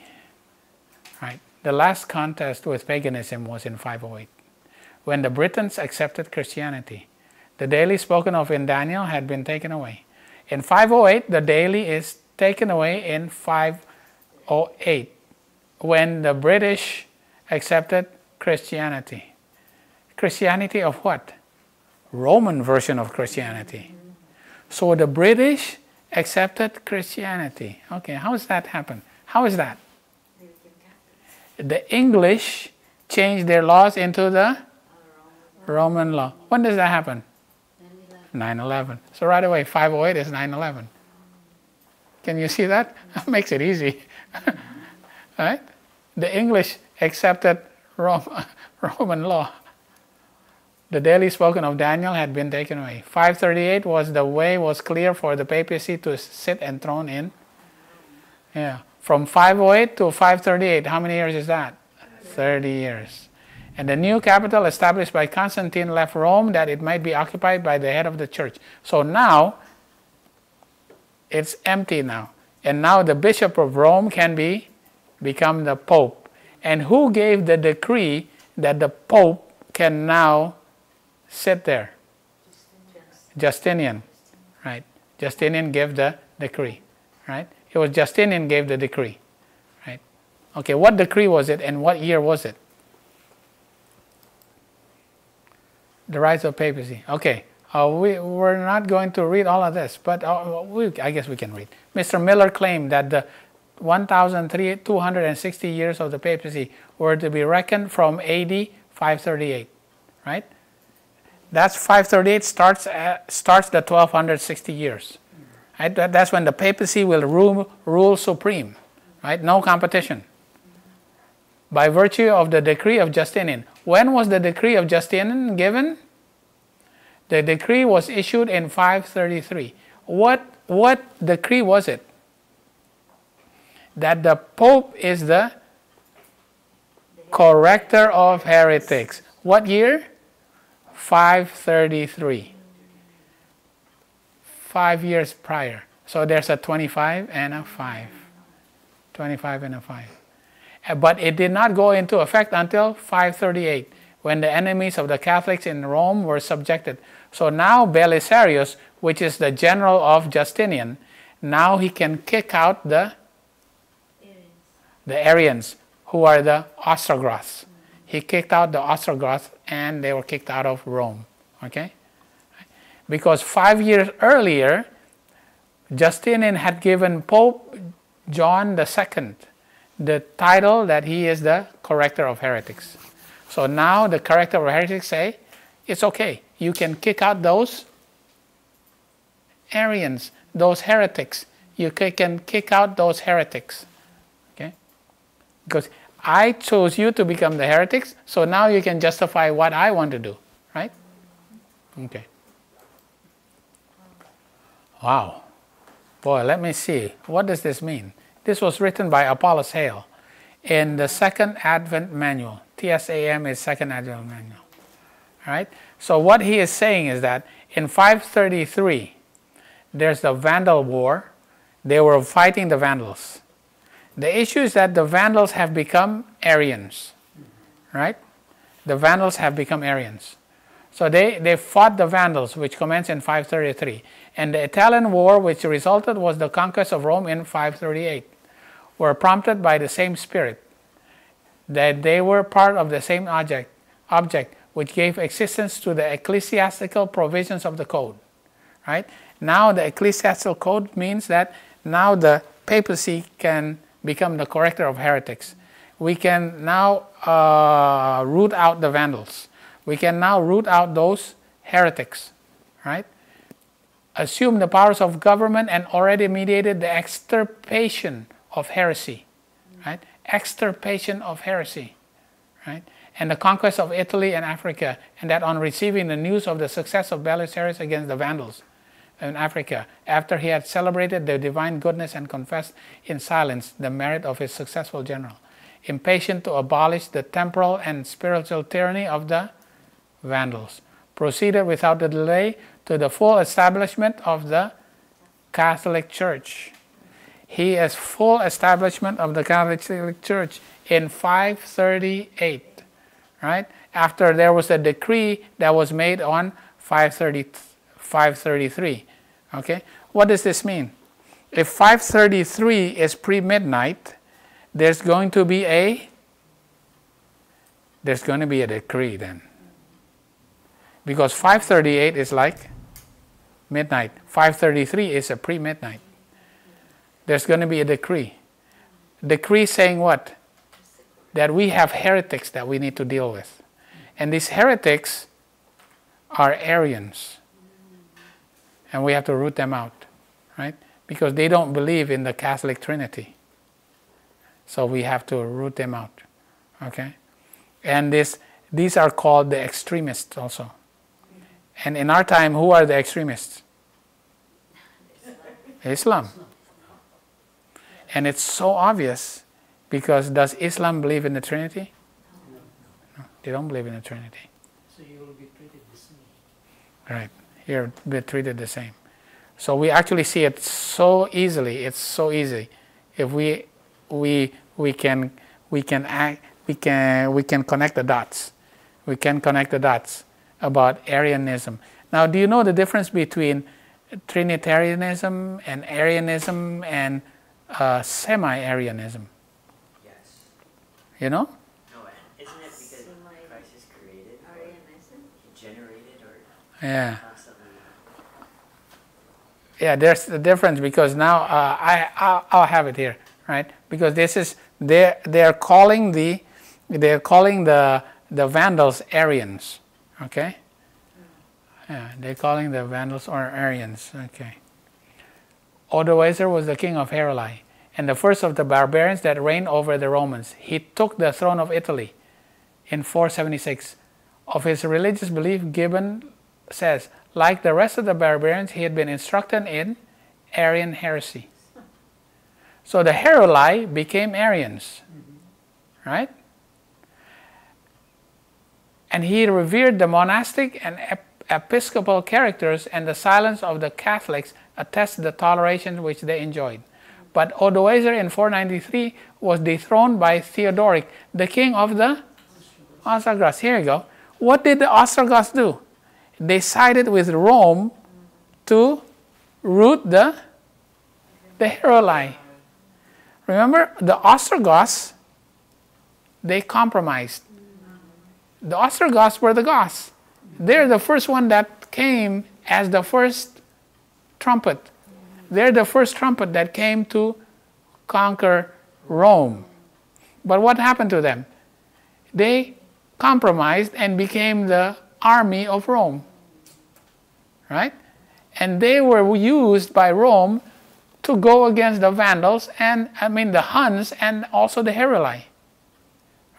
Right. The last contest with paganism was in 508, when the Britons accepted Christianity. The daily spoken of in Daniel had been taken away. In 508, the daily is taken away in 508, when the British accepted Christianity. Christianity of what? Roman version of Christianity. So the British accepted Christianity. Okay, how does that happen? How is that? The English changed their laws into the Roman law. When does that happen? 9/11. So right away, 508 is 9/11. Can you see that? That makes it easy. Right? The English accepted Roman law. The daily spoken of Daniel had been taken away. 538 was the way was clear for the papacy to sit enthroned in. Yeah. From 508 to 538, how many years is that? 30 years. And the new capital established by Constantine left Rome that it might be occupied by the head of the church. So now, it's empty now. And now the bishop of Rome can become the pope. And who gave the decree that the pope can now sit there? Justinian, right? Justinian gave the decree, right? It was Justinian gave the decree, right? Okay, what decree was it and what year was it? The rise of papacy. Okay, we're not going to read all of this, but I guess we can read. Mr. Miller claimed that the 1,260 years of the papacy were to be reckoned from AD 538, right? That's 538 starts the 1,260 years. Right? That's when the papacy will rule supreme, right? No competition. By virtue of the decree of Justinian. When was the decree of Justinian given? The decree was issued in 533. What decree was it? That the Pope is the corrector of heretics. What year? 533. 5 years prior. So there's a 25 and a 5. 25 and a 5. But it did not go into effect until 538, when the enemies of the Catholics in Rome were subjected. So now Belisarius, which is the general of Justinian, now he can kick out the Arians, who are the Ostrogoths. He kicked out the Ostrogoths and they were kicked out of Rome. Okay? Because 5 years earlier, Justinian had given Pope John II the title that he is the corrector of heretics. So now the corrector of heretics say, it's okay. you can kick out those Arians, those heretics. You can kick out those heretics. Okay? Because I chose you to become the heretics, so now you can justify what I want to do. Right? Okay. Wow. Boy, let me see. What does this mean? This was written by Apollos Hale in the Second Advent Manual. TSAM is Second Advent Manual. All right? So what he is saying is that in 533, there's the Vandal War. They were fighting the Vandals. The issue is that the Vandals have become Arians. Right? The Vandals have become Arians. So they fought the Vandals, which commenced in 533. And the Italian War, which resulted, was the conquest of Rome in 538, were prompted by the same spirit, that they were part of the same object, which gave existence to the ecclesiastical provisions of the code. Right? Now the ecclesiastical code means that now the papacy can become the corrector of heretics. We can now root out the Vandals. We can now root out those heretics. Right? Assume the powers of government and already mediated the extirpation of heresy. Right? Extirpation of heresy. Right? And the conquest of Italy and Africa, and that on receiving the news of the success of Belisarius against the Vandals in Africa, after he had celebrated their divine goodness and confessed in silence the merit of his successful general, impatient to abolish the temporal and spiritual tyranny of the Vandals, proceeded without delay to the full establishment of the Catholic Church. He is full establishment of the Catholic Church in 538, right? After there was a decree that was made on 533, okay? What does this mean? If 533 is pre-midnight, there's going to be a decree then. Because 538 is like midnight. 533 is a pre-midnight. There's going to be a decree. Decree saying what? That we have heretics that we need to deal with. And these heretics are Arians. And we have to root them out, right? Because they don't believe in the Catholic Trinity. So we have to root them out, okay? And these are called the extremists also. And in our time, who are the extremists? Islam. And it's so obvious, because does Islam believe in the Trinity? No, they don't believe in the Trinity. So you will be treated the same. Right, you'll be treated the same. So we actually see it so easily. It's so easy. If we can connect the dots. We can connect the dots about Arianism. Now, do you know the difference between Trinitarianism and Arianism and semi-Arianism? Yes. You know? No, isn't it because Christ is created, or he generated, or Yeah. constantly? Yeah, there's the difference, because now I'll have it here, right? Because this is they're calling the Vandals Arians, okay? Yeah, they're calling the Vandals or Arians, okay. Odoacer was the king of Heruli, and the first of the barbarians that reigned over the Romans. He took the throne of Italy in 476. Of his religious belief, Gibbon says, like the rest of the barbarians, he had been instructed in Arian heresy. So the Heruli became Arians, right? And he revered the monastic and episcopal characters, and the silence of the Catholics attests to the toleration which they enjoyed. But Odoacer in 493 was dethroned by Theodoric, the king of the Ostrogoths. Here you go. What did the Ostrogoths do? They sided with Rome to root the Heruli. Remember, the Ostrogoths, they compromised. The Ostrogoths were the Goths. They're the first one that came as the first trumpet. They're the first trumpet that came to conquer Rome. But what happened to them? They compromised and became the army of Rome. right? And they were used by Rome to go against the Vandals and, the Huns and also the Heruli,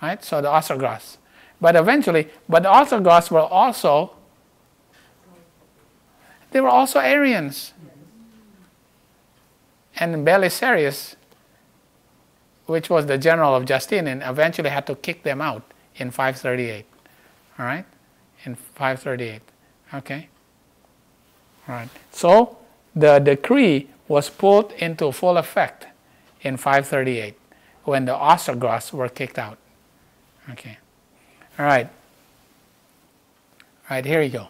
right? So the Ostrogoths. But eventually, the Ostrogoths were also, they were also Arians. And Belisarius, which was the general of Justinian, eventually had to kick them out in 538. All right? In 538. Okay? All right. So the decree was put into full effect in 538 when the Ostrogoths were kicked out. Okay. All right. All right, here you go.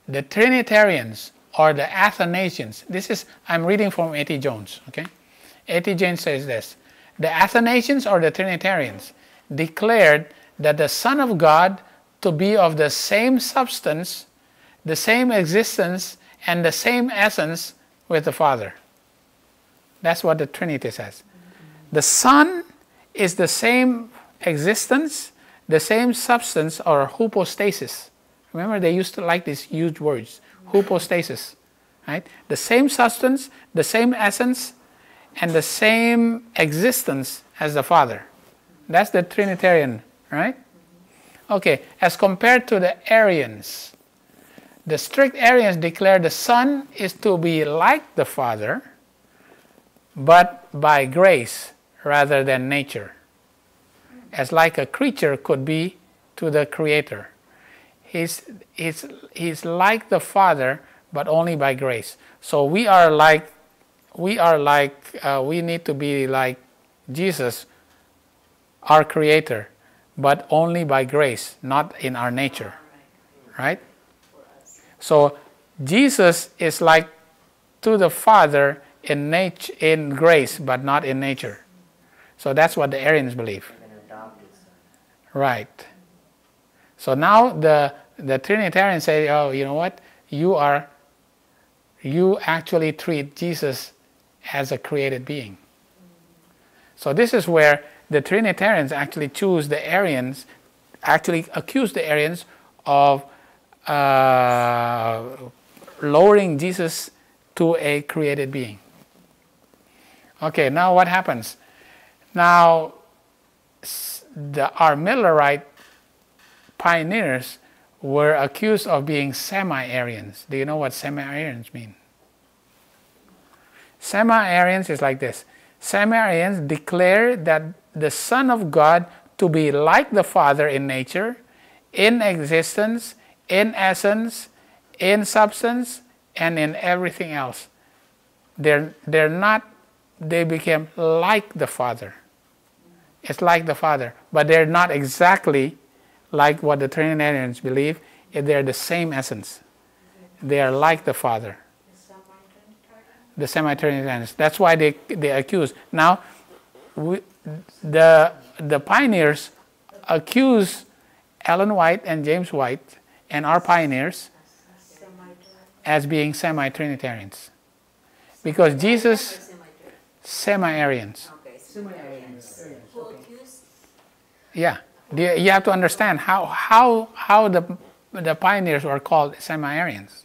The Trinitarians or the Athanasians. I'm reading from A.T. Jones. Okay? A.T. Jones says this. The Athanasians or the Trinitarians declared that the Son of God to be of the same substance, the same existence, and the same essence with the Father. That's what the Trinity says. The Son is the same existence, the same substance, or hypostasis. Remember, they used to like these huge words, hypostasis, right? The same substance, the same essence, and the same existence as the Father. That's the Trinitarian, right? Okay, as compared to the Arians, the strict Arians declare the Son is to be like the Father, but by grace rather than nature, as like a creature could be to the Creator. He's like the Father, but only by grace. So we need to be like Jesus, our Creator, but only by grace, not in our nature, right? So Jesus is like to the Father in grace, but not in nature. So that's what the Arians believe. Right. So now the Trinitarians say, oh, you know what? You actually treat Jesus as a created being. So this is where the Trinitarians actually accuse the Arians of lowering Jesus to a created being. Okay, now what happens? Now, our Millerite pioneers were accused of being semi-Arians. Do you know what semi-Arians mean? Semi-Arians is like this. Semi-Arians declare that the Son of God to be like the Father in nature, in existence, in essence, in substance, and in everything else. They became like the Father. It's like the Father, but they're not exactly like what the Trinitarians believe. They're the same essence. They are like the Father. The semi-Trinitarians. That's why they accuse. Now, the pioneers accuse Ellen White and James White and our pioneers as being semi-Trinitarians. Because Jesus, semi-Arians. Yeah. You have to understand how the pioneers were called semi-Arians.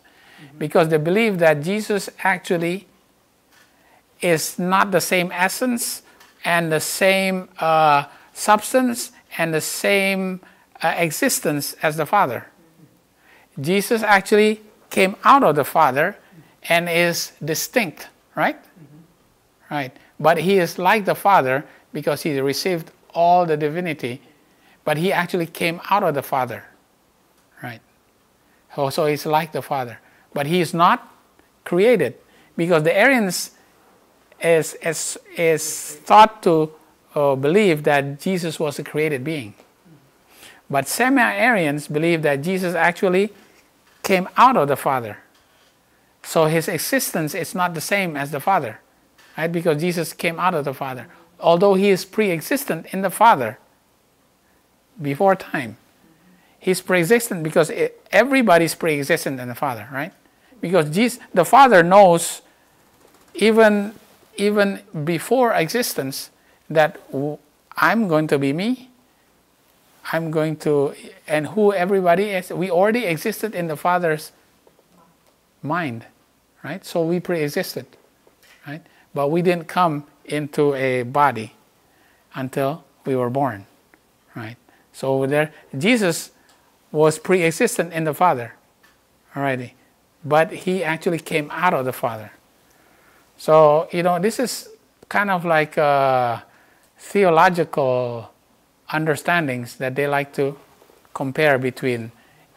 Because they believe that Jesus actually is not the same essence and the same substance and the same existence as the Father. Jesus actually came out of the Father and is distinct, right? Right. But he is like the Father because he received all the divinity, but he actually came out of the Father, right? So he's like the Father, but he is not created, because the Arians is thought to believe that Jesus was a created being. But semi-Arians believe that Jesus actually came out of the Father. So his existence is not the same as the Father, right? Because Jesus came out of the Father. Although he is pre-existent in the Father before time. He's pre-existent because everybody's pre-existent in the Father, right? Because the Father knows even before existence that I'm going to be me. I'm going to, and who everybody is. We already existed in the Father's mind, right? So we pre-existed, right? But we didn't come into a body until we were born, right? So over there, Jesus was pre-existent in the Father already, but he actually came out of the Father. So, this is kind of like theological understandings that they like to compare between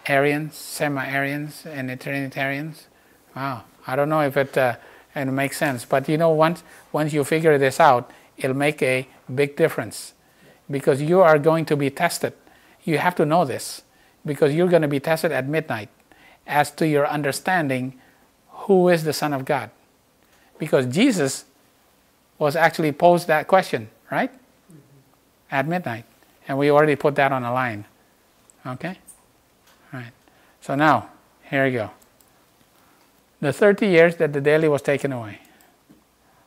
Arians, semi-Arians, and Trinitarians. Wow, I don't know if it makes sense, but once you figure this out, it'll make a big difference, because you are going to be tested. You have to know this, because you're going to be tested at midnight as to your understanding who is the Son of God. Because Jesus was actually posed that question, right? At midnight. And we already put that on a line. Okay? All right. So now, here we go. The 30 years that the daily was taken away.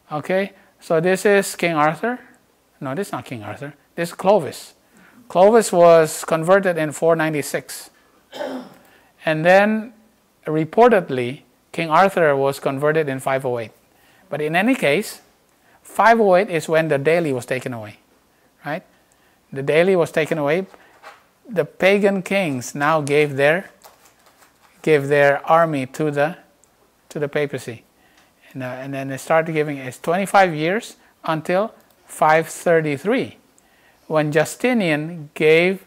Okay? So this is King Arthur. No, this is not King Arthur. This is Clovis. Clovis was converted in 496. And then, reportedly, King Arthur was converted in 508. But in any case, 508 is when the daily was taken away. Right? The daily was taken away. The pagan kings now gave their army to the papacy. And then they started giving it 25 years until 533, when Justinian gave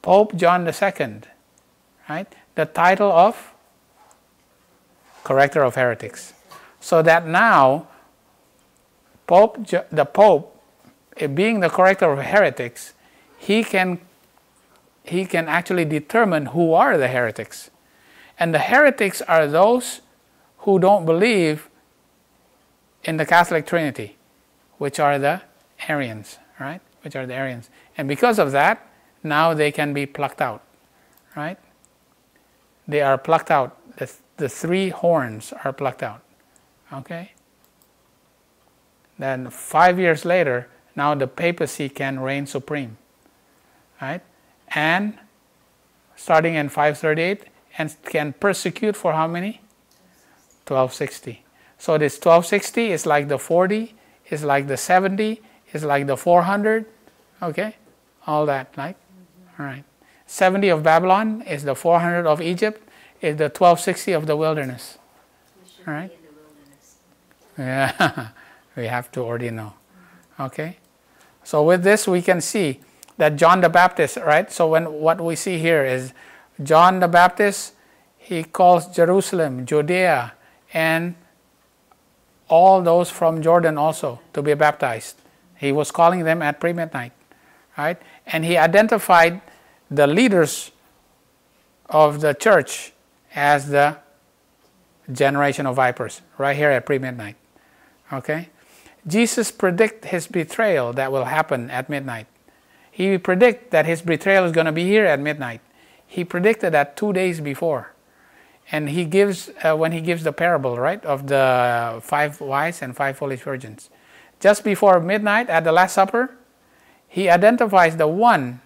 Pope John II, right, the title of Corrector of heretics. So that now the Pope, being the corrector of heretics, he can actually determine who are the heretics. And the heretics are those who don't believe in the Catholic Trinity, which are the Arians, right? Which are the Arians. And because of that, now they can be plucked out, right? They are plucked out. The three horns are plucked out, okay? Then 5 years later, now the papacy can reign supreme, right? And starting in 538, and can persecute for how many? 1260. So this 1260 is like the 40, is like the 70, is like the 400, okay? All that, right? All right. 70 of Babylon is the 400 of Egypt, is the 1260 of the wilderness. All right? Yeah, we have to already know. Okay? So with this, we can see that John the Baptist, right? So what we see here is John the Baptist, he calls Jerusalem, Judea, and all those from Jordan also to be baptized. He was calling them at pre-midnight, right? And he identified the leaders of the church as the generation of vipers, right here at pre-midnight, okay? Jesus predicted his betrayal that will happen at midnight. He predicted that his betrayal is going to be here at midnight. He predicted that 2 days before. And he gives, when he gives the parable, right, of the 5 wise and 5 foolish virgins. Just before midnight at the Last Supper, he identifies the one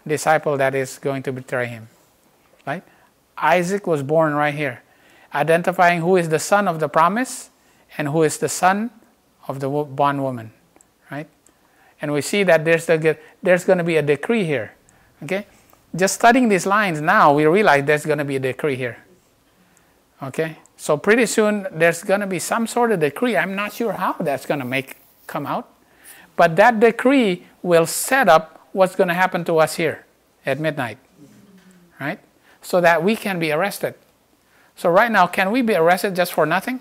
disciple that is going to betray him, right? Isaac was born right here, identifying who is the son of the promise and who is the son of the bondwoman, right? And we see that there's going to be a decree here, okay? Just studying these lines now, we realize there's going to be a decree here, okay? So pretty soon there's going to be some sort of decree. I'm not sure how that's going to come out, but that decree will set up what's going to happen to us here at midnight, right? So that we can be arrested. So right now, can we be arrested just for nothing?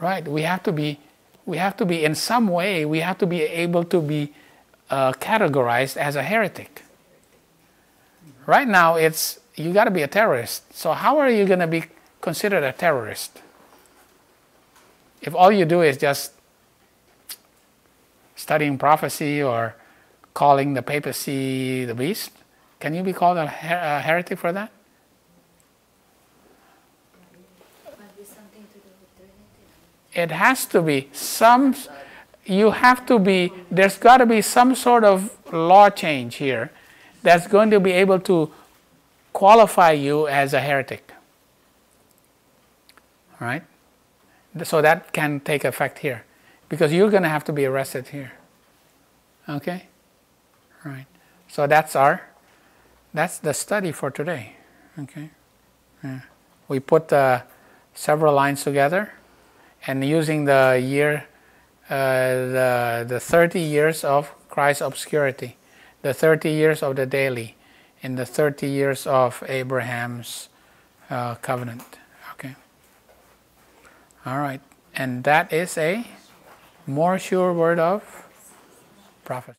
Right, we have to be in some way, we have to be able to be categorized as a heretic. Right now, you got to be a terrorist. So how are you going to be considered a terrorist if all you do is just studying prophecy or calling the papacy the beast? Can you be called a heretic for that? It has to be some, there's got to be some sort of law change here that's going to be able to qualify you as a heretic. All right? So that can take effect here, because you're going to have to be arrested here. Okay? All right. So that's the study for today. Okay? Yeah. We put several lines together, and using the year, the 30 years of Christ's obscurity, the 30 years of the daily, and the 30 years of Abraham's covenant. Okay. All right. And that is a more sure word of prophecy.